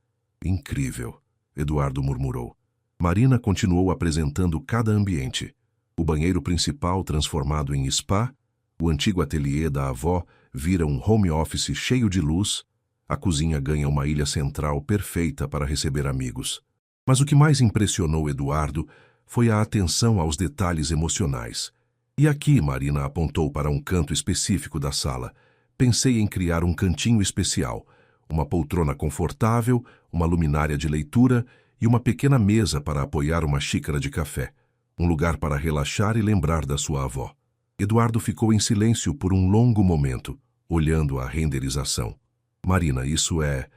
Incrível, Eduardo murmurou. Marina continuou apresentando cada ambiente. O banheiro principal transformado em spa, o antigo ateliê da avó vira um home office cheio de luz, a cozinha ganha uma ilha central perfeita para receber amigos. Mas o que mais impressionou Eduardo foi a atenção aos detalhes emocionais. E aqui Marina apontou para um canto específico da sala. Pensei em criar um cantinho especial, uma poltrona confortável, uma luminária de leitura e uma pequena mesa para apoiar uma xícara de café. Um lugar para relaxar e lembrar da sua avó. Eduardo ficou em silêncio por um longo momento, olhando a renderização. Marina, isso é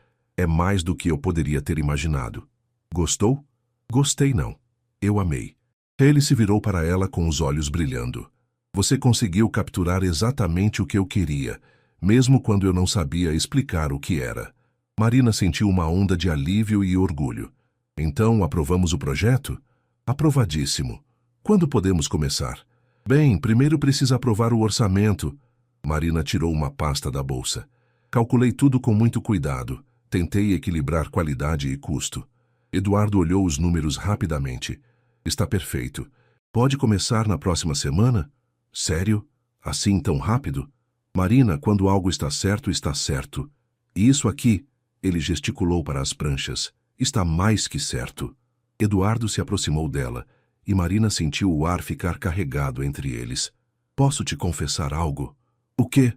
mais do que eu poderia ter imaginado. Gostou? Gostei não. Eu amei. Ele se virou para ela com os olhos brilhando. Você conseguiu capturar exatamente o que eu queria, mesmo quando eu não sabia explicar o que era. Marina sentiu uma onda de alívio e orgulho. Então, aprovamos o projeto? Aprovadíssimo. Quando podemos começar? Bem, primeiro precisa aprovar o orçamento. Marina tirou uma pasta da bolsa. Calculei tudo com muito cuidado. Tentei equilibrar qualidade e custo. Eduardo olhou os números rapidamente. Está perfeito. Pode começar na próxima semana? Sério? Assim tão rápido? Marina, quando algo está certo, está certo. E isso aqui, ele gesticulou para as pranchas, está mais que certo. Eduardo se aproximou dela, e Marina sentiu o ar ficar carregado entre eles. Posso te confessar algo? O quê?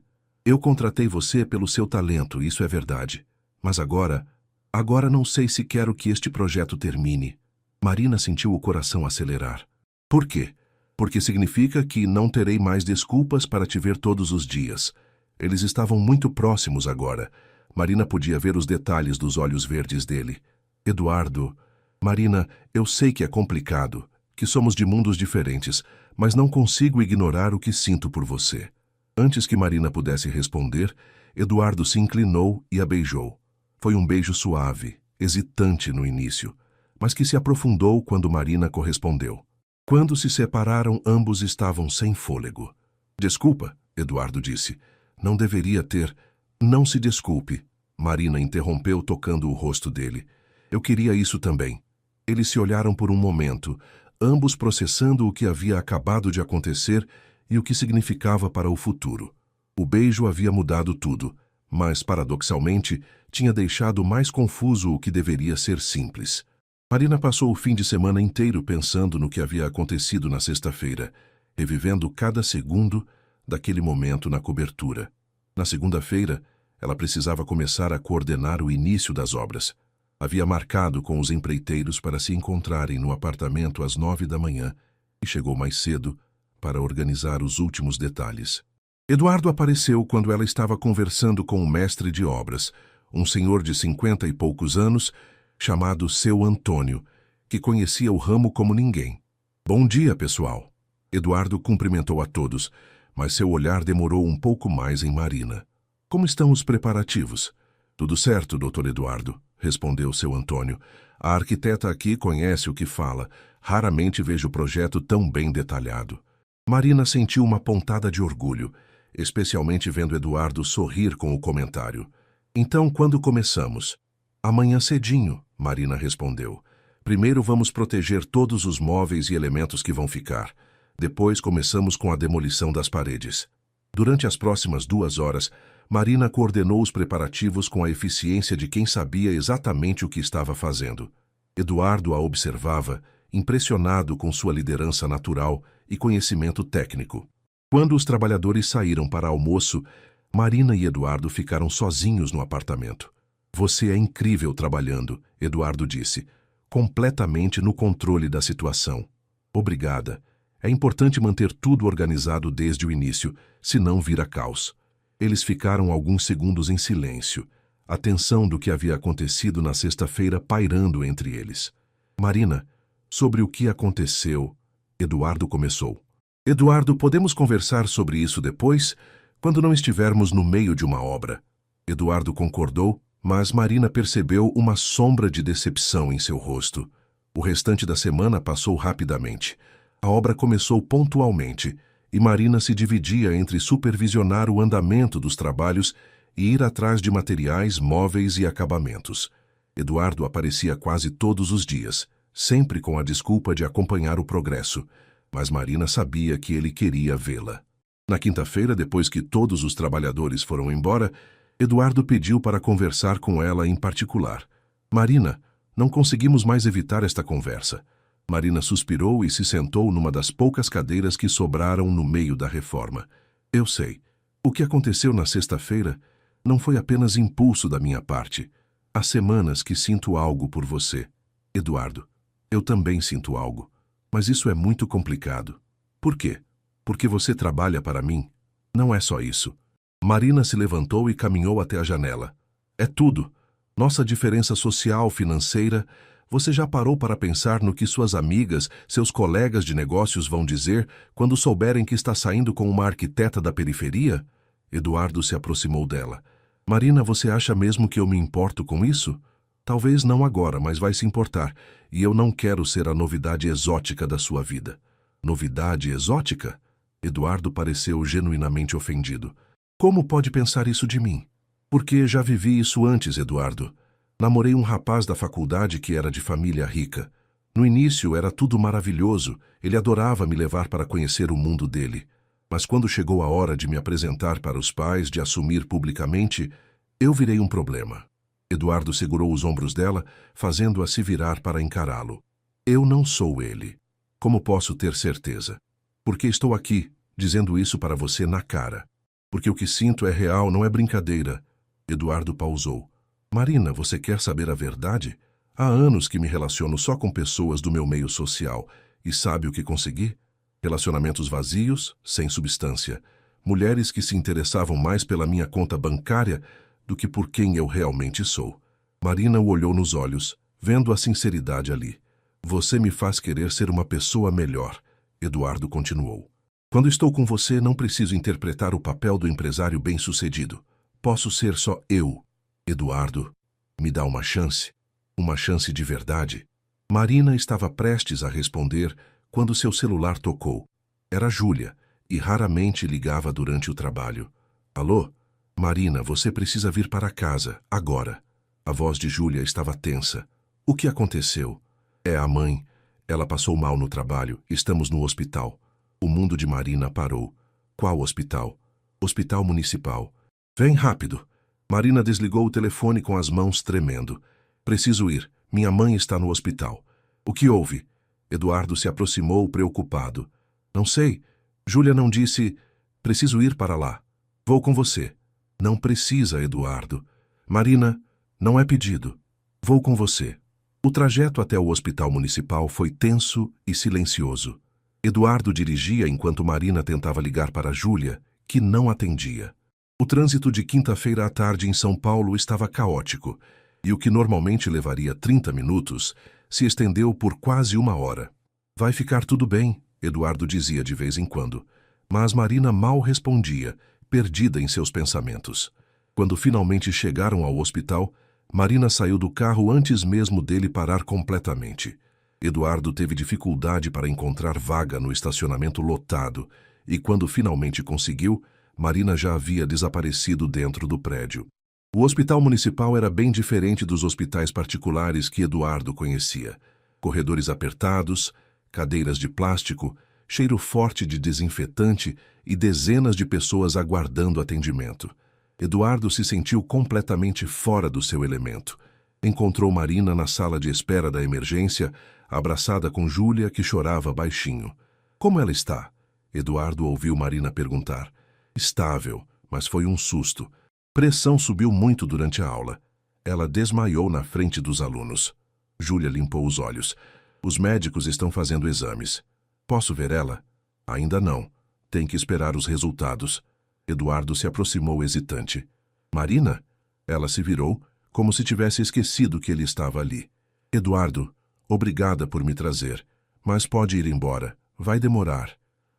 Eu contratei você pelo seu talento, isso é verdade. Mas agora não sei se quero que este projeto termine. Marina sentiu o coração acelerar. Por quê? Porque significa que não terei mais desculpas para te ver todos os dias. Eles estavam muito próximos agora. Marina podia ver os detalhes dos olhos verdes dele. Eduardo, Marina, eu sei que é complicado, que somos de mundos diferentes, mas não consigo ignorar o que sinto por você. Antes que Marina pudesse responder, Eduardo se inclinou e a beijou. Foi um beijo suave, hesitante no início, mas que se aprofundou quando Marina correspondeu. Quando se separaram, ambos estavam sem fôlego. Desculpa, Eduardo disse. Não deveria ter. Não se desculpe. Marina interrompeu tocando o rosto dele. Eu queria isso também. Eles se olharam por um momento, ambos processando o que havia acabado de acontecer e o que significava para o futuro. O beijo havia mudado tudo, mas, paradoxalmente, tinha deixado mais confuso o que deveria ser simples. Marina passou o fim de semana inteiro pensando no que havia acontecido na sexta-feira, revivendo cada segundo daquele momento na cobertura. Na segunda-feira, ela precisava começar a coordenar o início das obras. Havia marcado com os empreiteiros para se encontrarem no apartamento às 9 da manhã e chegou mais cedo para organizar os últimos detalhes. Eduardo apareceu quando ela estava conversando com o mestre de obras, um senhor de 50 e poucos anos, chamado Seu Antônio, que conhecia o ramo como ninguém. Bom dia, pessoal. Eduardo cumprimentou a todos, mas seu olhar demorou um pouco mais em Marina. Como estão os preparativos? Tudo certo, doutor Eduardo, respondeu Seu Antônio. A arquiteta aqui conhece o que fala. Raramente vejo o projeto tão bem detalhado. Marina sentiu uma pontada de orgulho, especialmente vendo Eduardo sorrir com o comentário. Então, quando começamos? Amanhã cedinho, Marina respondeu. Primeiro vamos proteger todos os móveis e elementos que vão ficar. Depois começamos com a demolição das paredes. Durante as próximas 2 horas, Marina coordenou os preparativos com a eficiência de quem sabia exatamente o que estava fazendo. Eduardo a observava, impressionado com sua liderança natural e conhecimento técnico. Quando os trabalhadores saíram para almoço, Marina e Eduardo ficaram sozinhos no apartamento. Você é incrível trabalhando, Eduardo disse, completamente no controle da situação. Obrigada. É importante manter tudo organizado desde o início, senão vira caos. Eles ficaram alguns segundos em silêncio, a tensão do que havia acontecido na sexta-feira pairando entre eles. Marina, sobre o que aconteceu, Eduardo começou. Eduardo, podemos conversar sobre isso depois, quando não estivermos no meio de uma obra. Eduardo concordou, mas Marina percebeu uma sombra de decepção em seu rosto. O restante da semana passou rapidamente. A obra começou pontualmente, e Marina se dividia entre supervisionar o andamento dos trabalhos e ir atrás de materiais, móveis e acabamentos. Eduardo aparecia quase todos os dias, sempre com a desculpa de acompanhar o progresso, mas Marina sabia que ele queria vê-la. Na quinta-feira, depois que todos os trabalhadores foram embora, Eduardo pediu para conversar com ela em particular. Marina, não conseguimos mais evitar esta conversa. Marina suspirou e se sentou numa das poucas cadeiras que sobraram no meio da reforma. Eu sei. O que aconteceu na sexta-feira não foi apenas impulso da minha parte. Há semanas que sinto algo por você. Eduardo, eu também sinto algo. Mas isso é muito complicado. Por quê? Porque você trabalha para mim? Não é só isso. Marina se levantou e caminhou até a janela. É tudo. Nossa diferença social, financeira. Você já parou para pensar no que suas amigas, seus colegas de negócios vão dizer quando souberem que está saindo com uma arquiteta da periferia? Eduardo se aproximou dela. Marina, você acha mesmo que eu me importo com isso? Talvez não agora, mas vai se importar. E eu não quero ser a novidade exótica da sua vida. Novidade exótica? Eduardo pareceu genuinamente ofendido. Como pode pensar isso de mim? Porque já vivi isso antes, Eduardo. Namorei um rapaz da faculdade que era de família rica. No início era tudo maravilhoso, ele adorava me levar para conhecer o mundo dele. Mas quando chegou a hora de me apresentar para os pais, de assumir publicamente, eu virei um problema. Eduardo segurou os ombros dela, fazendo-a se virar para encará-lo. Eu não sou ele. Como posso ter certeza? Porque estou aqui, dizendo isso para você na cara. Porque o que sinto é real, não é brincadeira. Eduardo pausou. Marina, você quer saber a verdade? Há anos que me relaciono só com pessoas do meu meio social. E sabe o que consegui? Relacionamentos vazios, sem substância. Mulheres que se interessavam mais pela minha conta bancária do que por quem eu realmente sou. Marina o olhou nos olhos, vendo a sinceridade ali. Você me faz querer ser uma pessoa melhor. Eduardo continuou. Quando estou com você, não preciso interpretar o papel do empresário bem-sucedido. Posso ser só eu. Eduardo, me dá uma chance de verdade. Marina estava prestes a responder quando seu celular tocou. Era Júlia, e raramente ligava durante o trabalho. Alô? Marina, você precisa vir para casa, agora. A voz de Júlia estava tensa. O que aconteceu? É a mãe. Ela passou mal no trabalho. Estamos no hospital. O mundo de Marina parou. Qual hospital? Hospital Municipal. Vem rápido. Marina desligou o telefone com as mãos tremendo. Preciso ir. Minha mãe está no hospital. O que houve? Eduardo se aproximou preocupado. Não sei. Júlia não disse. Preciso ir para lá. Vou com você. Não precisa, Eduardo. Marina, não é pedido. Vou com você. O trajeto até o hospital municipal foi tenso e silencioso. Eduardo dirigia enquanto Marina tentava ligar para Júlia, que não atendia. O trânsito de quinta-feira à tarde em São Paulo estava caótico, e o que normalmente levaria 30 minutos se estendeu por quase 1 hora. Vai ficar tudo bem, Eduardo dizia de vez em quando, mas Marina mal respondia, perdida em seus pensamentos. Quando finalmente chegaram ao hospital, Marina saiu do carro antes mesmo dele parar completamente. Eduardo teve dificuldade para encontrar vaga no estacionamento lotado, e quando finalmente conseguiu, Marina já havia desaparecido dentro do prédio. O hospital municipal era bem diferente dos hospitais particulares que Eduardo conhecia. Corredores apertados, cadeiras de plástico, cheiro forte de desinfetante e dezenas de pessoas aguardando atendimento. Eduardo se sentiu completamente fora do seu elemento. Encontrou Marina na sala de espera da emergência, abraçada com Júlia, que chorava baixinho. Como ela está? Eduardo ouviu Marina perguntar. Estável, mas foi um susto. Pressão subiu muito durante a aula. Ela desmaiou na frente dos alunos. Júlia limpou os olhos. Os médicos estão fazendo exames. Posso ver ela? Ainda não. Tem que esperar os resultados. Eduardo se aproximou hesitante. Marina? Ela se virou, como se tivesse esquecido que ele estava ali. Eduardo, obrigada por me trazer, mas pode ir embora. Vai demorar.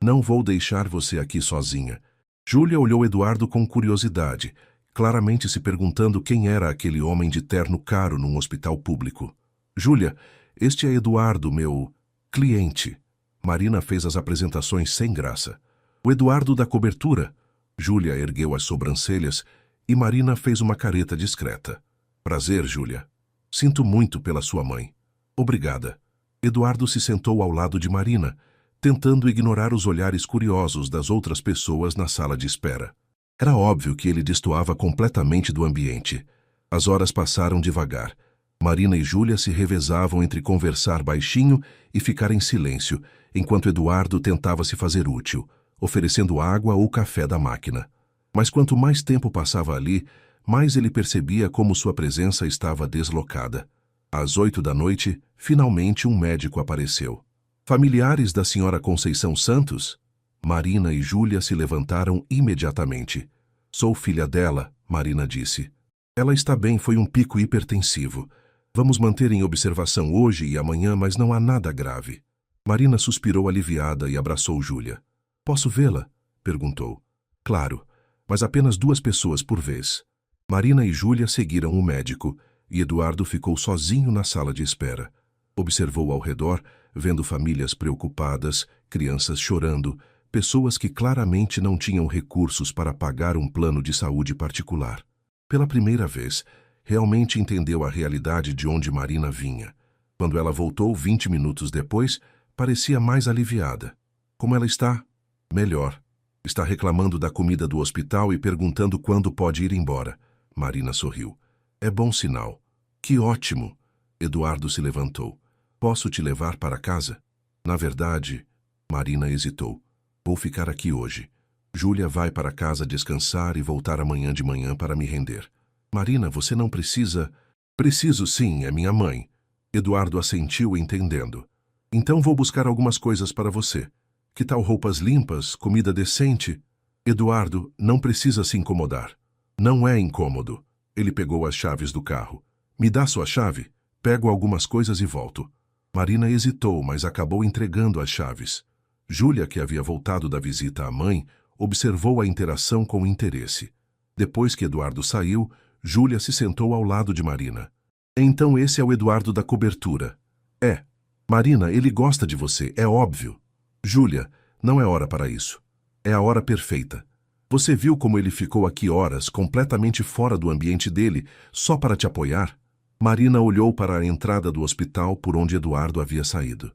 Não vou deixar você aqui sozinha. Júlia olhou Eduardo com curiosidade. claramente se perguntando quem era aquele homem de terno caro num hospital público. Júlia, este é Eduardo, meu cliente. Marina fez as apresentações sem graça. O Eduardo da cobertura. Júlia ergueu as sobrancelhas e Marina fez uma careta discreta. Prazer, Júlia. Sinto muito pela sua mãe. Obrigada. Eduardo se sentou ao lado de Marina, tentando ignorar os olhares curiosos das outras pessoas na sala de espera. Era óbvio que ele destoava completamente do ambiente. As horas passaram devagar. Marina e Júlia se revezavam entre conversar baixinho e ficar em silêncio, enquanto Eduardo tentava se fazer útil, oferecendo água ou café da máquina. Mas quanto mais tempo passava ali, mais ele percebia como sua presença estava deslocada. Às 8 da noite, finalmente um médico apareceu. Familiares da senhora Conceição Santos? Marina e Júlia se levantaram imediatamente. Sou filha dela, Marina disse. Ela está bem, foi um pico hipertensivo. Vamos manter em observação hoje e amanhã, mas não há nada grave. Marina suspirou aliviada e abraçou Júlia. Posso vê-la? Perguntou. Claro, mas apenas 2 pessoas por vez. Marina e Júlia seguiram o médico e Eduardo ficou sozinho na sala de espera. Observou ao redor, vendo famílias preocupadas, crianças chorando, pessoas que claramente não tinham recursos para pagar um plano de saúde particular. Pela primeira vez, realmente entendeu a realidade de onde Marina vinha. Quando ela voltou 20 minutos depois, parecia mais aliviada. Como ela está? Melhor. Está reclamando da comida do hospital e perguntando quando pode ir embora. Marina sorriu. É bom sinal. Que ótimo! Eduardo se levantou. Posso te levar para casa? Na verdade, Marina hesitou. Vou ficar aqui hoje. Júlia vai para casa descansar e voltar amanhã de manhã para me render. Marina, você não precisa... Preciso sim, é minha mãe. Eduardo assentiu entendendo. Então vou buscar algumas coisas para você. Que tal roupas limpas, comida decente? Eduardo, não precisa se incomodar. Não é incômodo. Ele pegou as chaves do carro. Me dá sua chave? Pego algumas coisas e volto. Marina hesitou, mas acabou entregando as chaves. Júlia, que havia voltado da visita à mãe, observou a interação com interesse. Depois que Eduardo saiu, Júlia se sentou ao lado de Marina. Então esse é o Eduardo da cobertura. É. Marina, ele gosta de você, é óbvio. Júlia, não é hora para isso. É a hora perfeita. Você viu como ele ficou aqui horas, completamente fora do ambiente dele, só para te apoiar? Marina olhou para a entrada do hospital por onde Eduardo havia saído.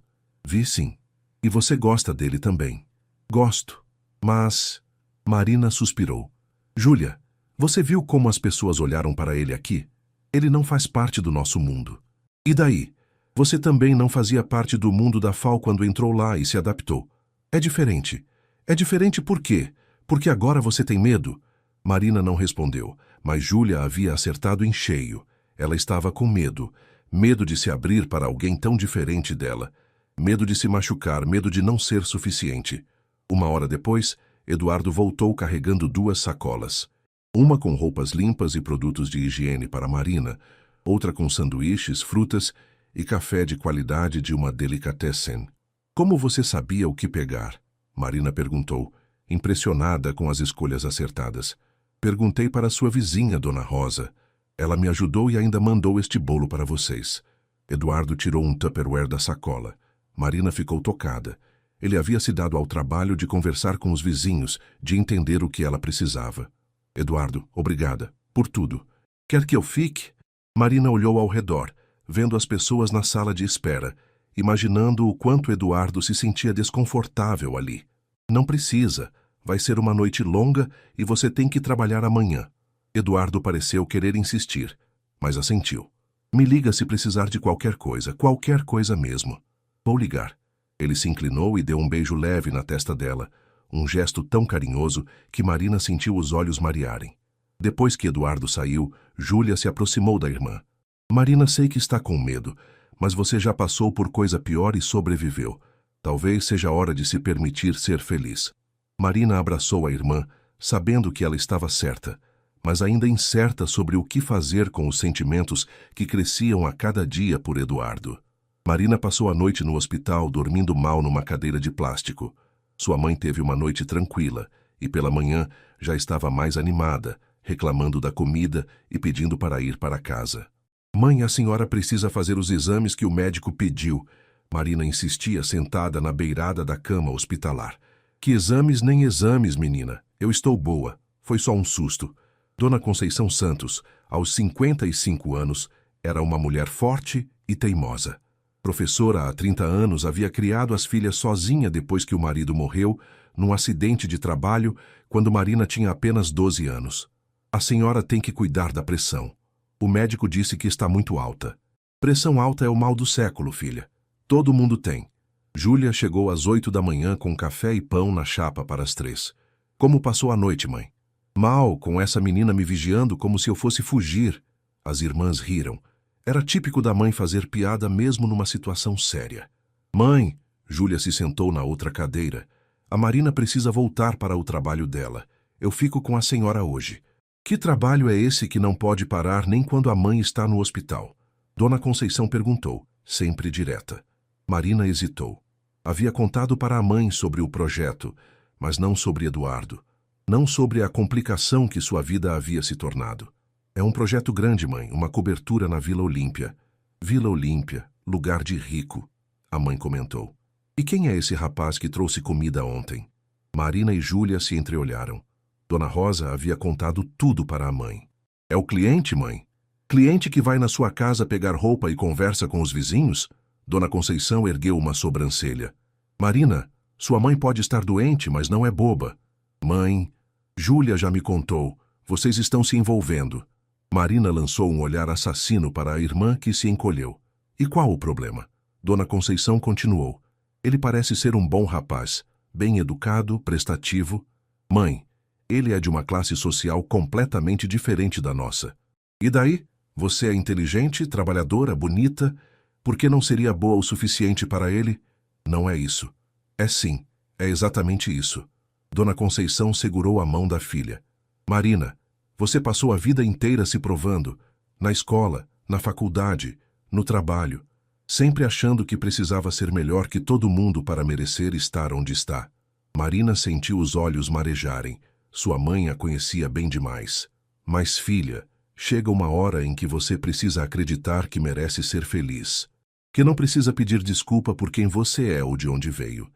Vi sim. E você gosta dele também. Gosto. Mas... Marina suspirou. Júlia, você viu como as pessoas olharam para ele aqui? Ele não faz parte do nosso mundo. E daí? Você também não fazia parte do mundo da FAO quando entrou lá e se adaptou. É diferente. É diferente por quê? Porque agora você tem medo? Marina não respondeu, mas Júlia havia acertado em cheio. Ela estava com medo. Medo de se abrir para alguém tão diferente dela. Medo de se machucar, medo de não ser suficiente. Uma hora depois, Eduardo voltou carregando 2 sacolas. Uma com roupas limpas e produtos de higiene para Marina, outra com sanduíches, frutas e café de qualidade de uma delicatessen. Como você sabia o que pegar? Marina perguntou, impressionada com as escolhas acertadas. Perguntei para sua vizinha, Dona Rosa. Ela me ajudou e ainda mandou este bolo para vocês. Eduardo tirou um Tupperware da sacola. Marina ficou tocada. Ele havia se dado ao trabalho de conversar com os vizinhos, de entender o que ela precisava. Eduardo, obrigada. Por tudo. Quer que eu fique? Marina olhou ao redor, vendo as pessoas na sala de espera, imaginando o quanto Eduardo se sentia desconfortável ali. Não precisa. Vai ser uma noite longa e você tem que trabalhar amanhã. Eduardo pareceu querer insistir, mas assentiu. Me liga se precisar de qualquer coisa mesmo. Vou ligar. Ele se inclinou e deu um beijo leve na testa dela, um gesto tão carinhoso que Marina sentiu os olhos marearem. Depois que Eduardo saiu, Júlia se aproximou da irmã. Marina, sei que está com medo, mas você já passou por coisa pior e sobreviveu. Talvez seja a hora de se permitir ser feliz. Marina abraçou a irmã, sabendo que ela estava certa, mas ainda incerta sobre o que fazer com os sentimentos que cresciam a cada dia por Eduardo. Marina passou a noite no hospital, dormindo mal numa cadeira de plástico. Sua mãe teve uma noite tranquila e pela manhã já estava mais animada, reclamando da comida e pedindo para ir para casa. Mãe, a senhora precisa fazer os exames que o médico pediu. Marina insistia sentada na beirada da cama hospitalar. Que exames nem exames, menina. Eu estou boa. Foi só um susto. Dona Conceição Santos, aos 55 anos, era uma mulher forte e teimosa. Professora há 30 anos, havia criado as filhas sozinha depois que o marido morreu, num acidente de trabalho, quando Marina tinha apenas 12 anos. A senhora tem que cuidar da pressão. O médico disse que está muito alta. Pressão alta é o mal do século, filha. Todo mundo tem. Júlia chegou às 8 da manhã com café e pão na chapa para as 3. Como passou a noite, mãe? Mal, com essa menina me vigiando como se eu fosse fugir. As irmãs riram. Era típico da mãe fazer piada mesmo numa situação séria. Mãe, Júlia se sentou na outra cadeira. A Marina precisa voltar para o trabalho dela. Eu fico com a senhora hoje. Que trabalho é esse que não pode parar nem quando a mãe está no hospital? Dona Conceição perguntou, sempre direta. Marina hesitou. Havia contado para a mãe sobre o projeto, mas não sobre Eduardo. Não sobre a complicação que sua vida havia se tornado. É um projeto grande, mãe, uma cobertura na Vila Olímpia. Vila Olímpia, lugar de rico, a mãe comentou. E quem é esse rapaz que trouxe comida ontem? Marina e Júlia se entreolharam. Dona Rosa havia contado tudo para a mãe. É o cliente, mãe? Cliente que vai na sua casa pegar roupa e conversa com os vizinhos? Dona Conceição ergueu uma sobrancelha. Marina, sua mãe pode estar doente, mas não é boba. Mãe, Júlia já me contou. Vocês estão se envolvendo. Marina lançou um olhar assassino para a irmã que se encolheu. E qual o problema? Dona Conceição continuou. Ele parece ser um bom rapaz, bem educado, prestativo. Mãe, ele é de uma classe social completamente diferente da nossa. E daí? Você é inteligente, trabalhadora, bonita. Por que não seria boa o suficiente para ele? Não é isso. É sim, é exatamente isso. Dona Conceição segurou a mão da filha. Marina, você passou a vida inteira se provando, na escola, na faculdade, no trabalho, sempre achando que precisava ser melhor que todo mundo para merecer estar onde está. Marina sentiu os olhos marejarem. Sua mãe a conhecia bem demais. Mas, filha, chega uma hora em que você precisa acreditar que merece ser feliz. Que não precisa pedir desculpa por quem você é ou de onde veio.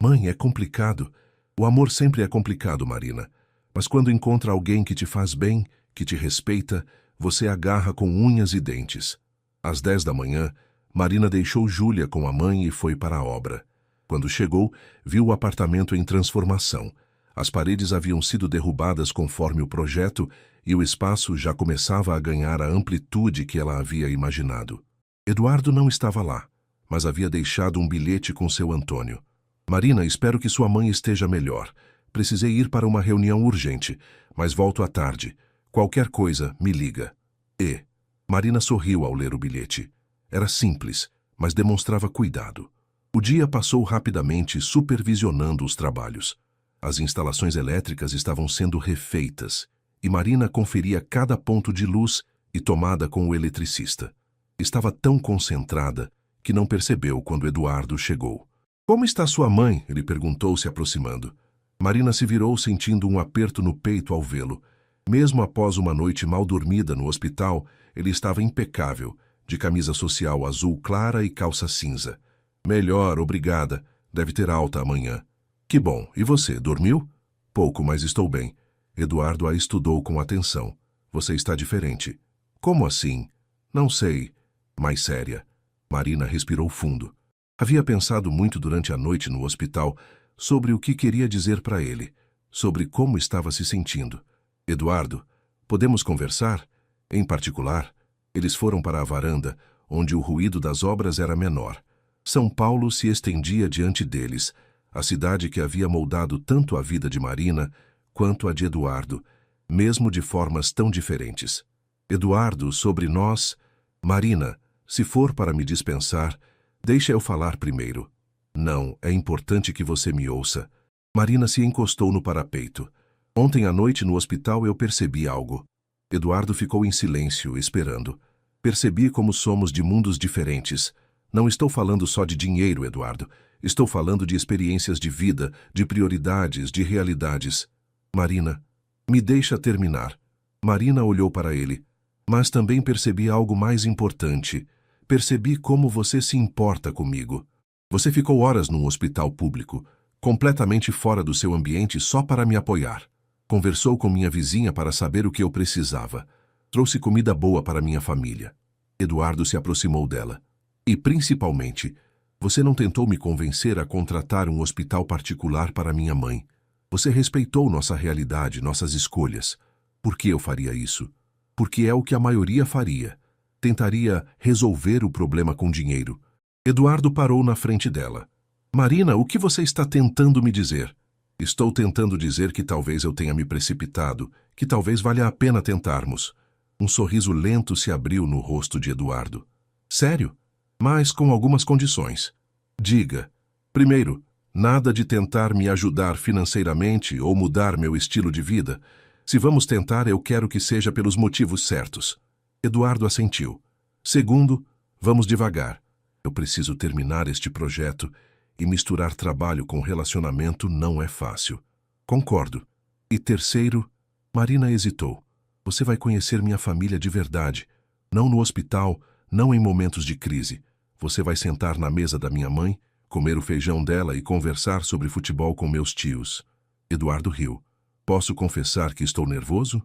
Mãe, é complicado. O amor sempre é complicado, Marina. Mas quando encontra alguém que te faz bem, que te respeita, você agarra com unhas e dentes. Às 10 da manhã, Marina deixou Júlia com a mãe e foi para a obra. Quando chegou, viu o apartamento em transformação. As paredes haviam sido derrubadas conforme o projeto e o espaço já começava a ganhar a amplitude que ela havia imaginado. Eduardo não estava lá, mas havia deixado um bilhete com seu Antônio. Marina, espero que sua mãe esteja melhor. Precisei ir para uma reunião urgente, mas volto à tarde. Qualquer coisa, me liga. E. Marina sorriu ao ler o bilhete. Era simples, mas demonstrava cuidado. O dia passou rapidamente supervisionando os trabalhos. As instalações elétricas estavam sendo refeitas, e Marina conferia cada ponto de luz e tomada com o eletricista. Estava tão concentrada que não percebeu quando Eduardo chegou. Como está sua mãe? Ele perguntou, se aproximando. Marina se virou sentindo um aperto no peito ao vê-lo. Mesmo após uma noite mal dormida no hospital, ele estava impecável, de camisa social azul clara e calça cinza. Melhor, obrigada. Deve ter alta amanhã. Que bom. E você, dormiu? Pouco, mas estou bem. Eduardo a estudou com atenção. Você está diferente. Como assim? Não sei. Mais séria. Marina respirou fundo. Havia pensado muito durante a noite no hospital sobre o que queria dizer para ele, sobre como estava se sentindo. Eduardo, podemos conversar? Em particular, eles foram para a varanda, onde o ruído das obras era menor. São Paulo se estendia diante deles, a cidade que havia moldado tanto a vida de Marina quanto a de Eduardo, mesmo de formas tão diferentes. Eduardo, sobre nós... Marina, se for para me dispensar, deixa eu falar primeiro. Não, é importante que você me ouça. Marina se encostou no parapeito. Ontem à noite no hospital eu percebi algo. Eduardo ficou em silêncio, esperando. Percebi como somos de mundos diferentes. Não estou falando só de dinheiro, Eduardo. Estou falando de experiências de vida, de prioridades, de realidades. Marina, me deixa terminar. Marina olhou para ele. Mas também percebi algo mais importante. Percebi como você se importa comigo. Você ficou horas num hospital público, completamente fora do seu ambiente só para me apoiar. Conversou com minha vizinha para saber o que eu precisava. Trouxe comida boa para minha família. Eduardo se aproximou dela. E, principalmente, você não tentou me convencer a contratar um hospital particular para minha mãe. Você respeitou nossa realidade, nossas escolhas. Por que eu faria isso? Porque é o que a maioria faria. Tentaria resolver o problema com dinheiro. Eduardo parou na frente dela. Marina, o que você está tentando me dizer? Estou tentando dizer que talvez eu tenha me precipitado, que talvez valha a pena tentarmos. Um sorriso lento se abriu no rosto de Eduardo. Sério? Mas com algumas condições. Diga. Primeiro, nada de tentar me ajudar financeiramente ou mudar meu estilo de vida. Se vamos tentar, eu quero que seja pelos motivos certos. Eduardo assentiu. Segundo, vamos devagar. Eu preciso terminar este projeto e misturar trabalho com relacionamento não é fácil. Concordo. E terceiro, Marina hesitou. Você vai conhecer minha família de verdade. Não no hospital, não em momentos de crise. Você vai sentar na mesa da minha mãe, comer o feijão dela e conversar sobre futebol com meus tios. Eduardo riu. Posso confessar que estou nervoso?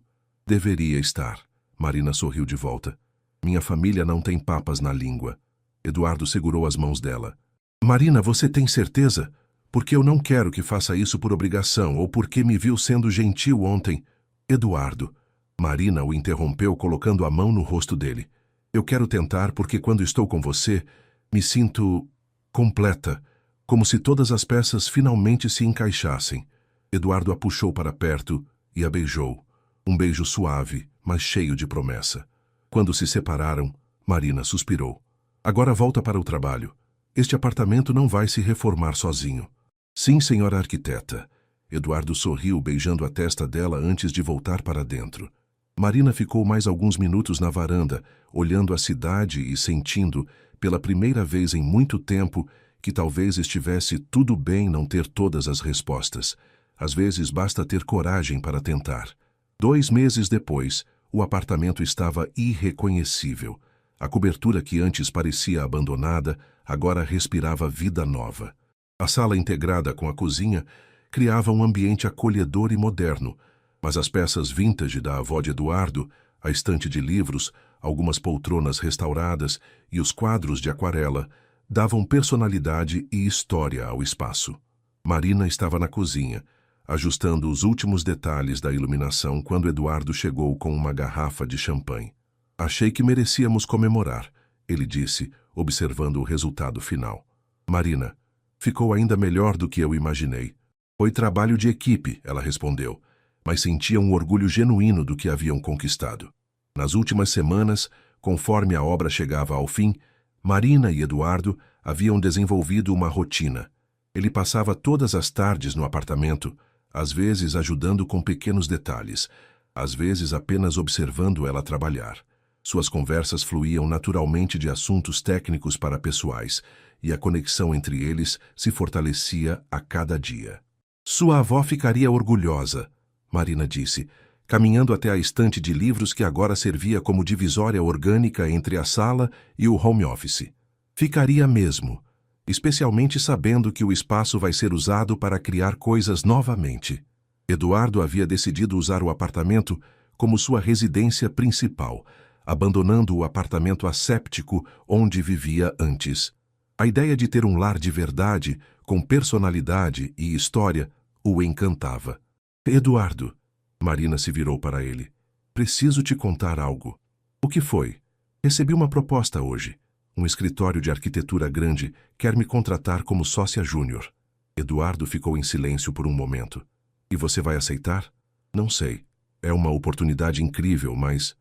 Deveria estar. Marina sorriu de volta. Minha família não tem papas na língua. Eduardo segurou as mãos dela. Marina, você tem certeza? Porque eu não quero que faça isso por obrigação ou porque me viu sendo gentil ontem. Eduardo. Marina o interrompeu colocando a mão no rosto dele. Eu quero tentar porque quando estou com você, me sinto completa, como se todas as peças finalmente se encaixassem. Eduardo a puxou para perto e a beijou. Um beijo suave, mas cheio de promessa. Quando se separaram, Marina suspirou. Agora volta para o trabalho. Este apartamento não vai se reformar sozinho. Sim, senhora arquiteta. Eduardo sorriu beijando a testa dela antes de voltar para dentro. Marina ficou mais alguns minutos na varanda, olhando a cidade e sentindo, pela primeira vez em muito tempo, que talvez estivesse tudo bem não ter todas as respostas. Às vezes basta ter coragem para tentar. 2 meses depois, o apartamento estava irreconhecível. A cobertura que antes parecia abandonada, agora respirava vida nova. A sala integrada com a cozinha criava um ambiente acolhedor e moderno, mas as peças vintage da avó de Eduardo, a estante de livros, algumas poltronas restauradas e os quadros de aquarela davam personalidade e história ao espaço. Marina estava na cozinha, ajustando os últimos detalhes da iluminação quando Eduardo chegou com uma garrafa de champanhe. Achei que merecíamos comemorar, ele disse, observando o resultado final. Marina, ficou ainda melhor do que eu imaginei. Foi trabalho de equipe, ela respondeu, mas sentia um orgulho genuíno do que haviam conquistado. Nas últimas semanas, conforme a obra chegava ao fim, Marina e Eduardo haviam desenvolvido uma rotina. Ele passava todas as tardes no apartamento, às vezes ajudando com pequenos detalhes, às vezes apenas observando ela trabalhar. Suas conversas fluíam naturalmente de assuntos técnicos para pessoais, e a conexão entre eles se fortalecia a cada dia. Sua avó ficaria orgulhosa, Marina disse, caminhando até a estante de livros que agora servia como divisória orgânica entre a sala e o home office. Ficaria mesmo, especialmente sabendo que o espaço vai ser usado para criar coisas novamente. Eduardo havia decidido usar o apartamento como sua residência principal, abandonando o apartamento asséptico onde vivia antes. A ideia de ter um lar de verdade, com personalidade e história, o encantava. Eduardo, Marina se virou para ele. Preciso te contar algo. O que foi? Recebi uma proposta hoje. Um escritório de arquitetura grande quer me contratar como sócia júnior. Eduardo ficou em silêncio por um momento. E você vai aceitar? Não sei. É uma oportunidade incrível, mas...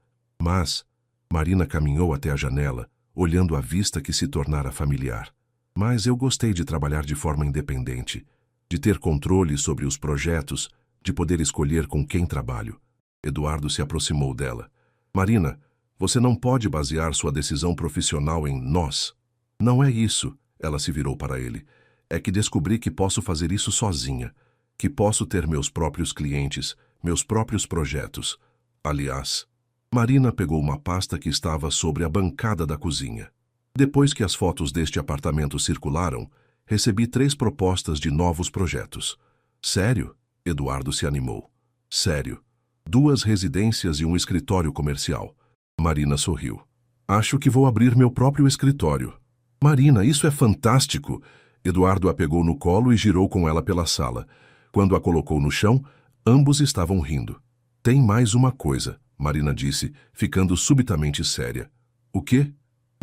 Marina caminhou até a janela, olhando a vista que se tornara familiar. Mas eu gostei de trabalhar de forma independente, de ter controle sobre os projetos, de poder escolher com quem trabalho. Eduardo se aproximou dela. Marina, você não pode basear sua decisão profissional em nós. Não é isso, ela se virou para ele. É que descobri que posso fazer isso sozinha, que posso ter meus próprios clientes, meus próprios projetos. Aliás, Marina pegou uma pasta que estava sobre a bancada da cozinha. Depois que as fotos deste apartamento circularam, recebi 3 propostas de novos projetos. Sério? Eduardo se animou. Sério. 2 residências e um escritório comercial. Marina sorriu. Acho que vou abrir meu próprio escritório. Marina, isso é fantástico! Eduardo a pegou no colo e girou com ela pela sala. Quando a colocou no chão, ambos estavam rindo. Tem mais uma coisa, Marina disse, ficando subitamente séria. O quê?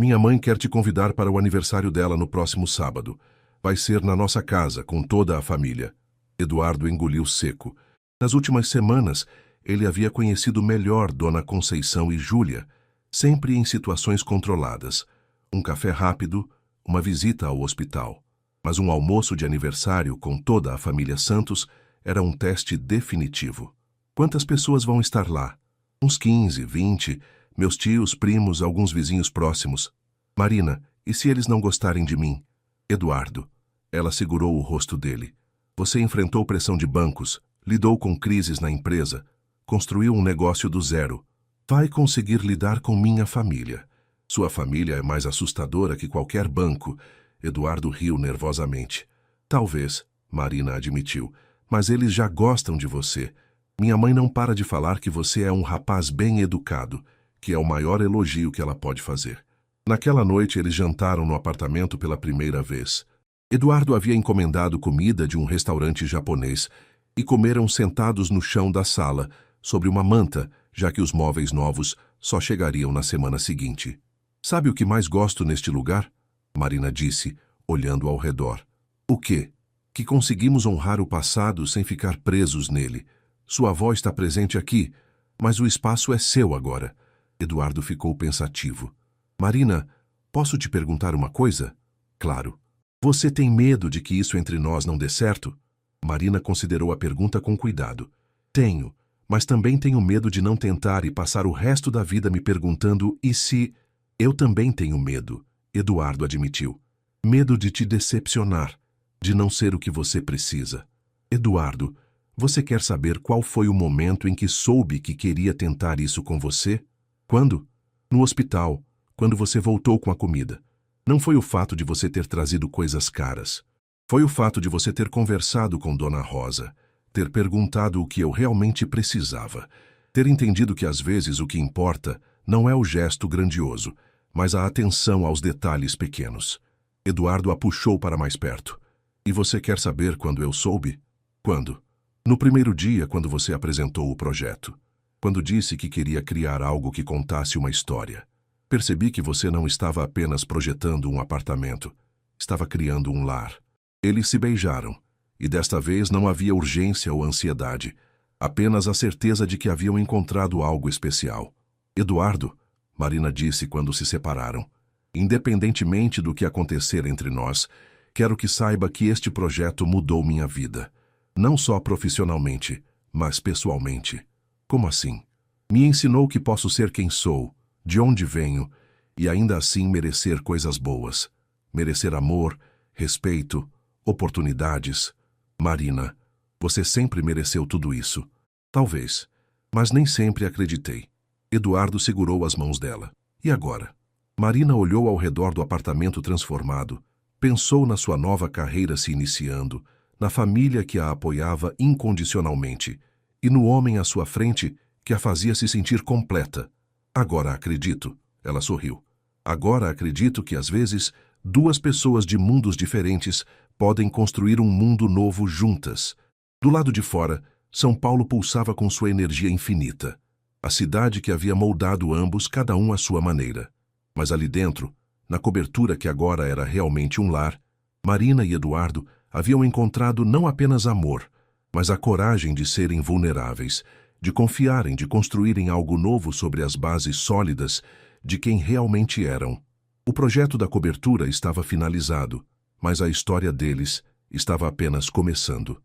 Minha mãe quer te convidar para o aniversário dela no próximo sábado. Vai ser na nossa casa, com toda a família. Eduardo engoliu seco. Nas últimas semanas, ele havia conhecido melhor Dona Conceição e Júlia, sempre em situações controladas. Um café rápido, uma visita ao hospital. Mas um almoço de aniversário com toda a família Santos era um teste definitivo. Quantas pessoas vão estar lá? Uns 15, 20, meus tios, primos, alguns vizinhos próximos. Marina, e se eles não gostarem de mim? Eduardo. Ela segurou o rosto dele. Você enfrentou pressão de bancos, lidou com crises na empresa, construiu um negócio do zero. Vai conseguir lidar com minha família. Sua família é mais assustadora que qualquer banco. Eduardo riu nervosamente. Talvez, Marina admitiu, mas eles já gostam de você. Minha mãe não para de falar que você é um rapaz bem educado, que é o maior elogio que ela pode fazer. Naquela noite eles jantaram no apartamento pela primeira vez. Eduardo havia encomendado comida de um restaurante japonês e comeram sentados no chão da sala, sobre uma manta, já que os móveis novos só chegariam na semana seguinte. Sabe o que mais gosto neste lugar? Marina disse, olhando ao redor. O quê? Que conseguimos honrar o passado sem ficar presos nele. Sua avó está presente aqui, mas o espaço é seu agora. Eduardo ficou pensativo. Marina, posso te perguntar uma coisa? Claro. Você tem medo de que isso entre nós não dê certo? Marina considerou a pergunta com cuidado. Tenho, mas também tenho medo de não tentar e passar o resto da vida me perguntando e se... Eu também tenho medo, Eduardo admitiu. Medo de te decepcionar, de não ser o que você precisa. Eduardo, você quer saber qual foi o momento em que soube que queria tentar isso com você? Quando? No hospital, quando você voltou com a comida. Não foi o fato de você ter trazido coisas caras. Foi o fato de você ter conversado com Dona Rosa, ter perguntado o que eu realmente precisava, ter entendido que às vezes o que importa não é o gesto grandioso, mas a atenção aos detalhes pequenos. Eduardo a puxou para mais perto. E você quer saber quando eu soube? Quando? No primeiro dia, quando você apresentou o projeto. Quando disse que queria criar algo que contasse uma história. Percebi que você não estava apenas projetando um apartamento. Estava criando um lar. Eles se beijaram. E desta vez não havia urgência ou ansiedade. Apenas a certeza de que haviam encontrado algo especial. Eduardo, Marina disse quando se separaram, independentemente do que acontecer entre nós, quero que saiba que este projeto mudou minha vida. Não só profissionalmente, mas pessoalmente. Como assim? Me ensinou que posso ser quem sou, de onde venho, e ainda assim merecer coisas boas. Merecer amor, respeito, oportunidades. Marina, você sempre mereceu tudo isso. Talvez, mas nem sempre acreditei. Eduardo segurou as mãos dela. E agora? Marina olhou ao redor do apartamento transformado, pensou na sua nova carreira se iniciando, na família que a apoiava incondicionalmente e no homem à sua frente que a fazia se sentir completa. Agora acredito, ela sorriu. Agora acredito que às vezes 2 pessoas de mundos diferentes podem construir um mundo novo juntas. Do lado de fora, São Paulo pulsava com sua energia infinita. A cidade que havia moldado ambos, cada um à sua maneira. Mas ali dentro, na cobertura que agora era realmente um lar, Marina e Eduardo haviam encontrado não apenas amor, mas a coragem de serem vulneráveis, de confiarem, de construírem algo novo sobre as bases sólidas de quem realmente eram. O projeto da cobertura estava finalizado, mas a história deles estava apenas começando.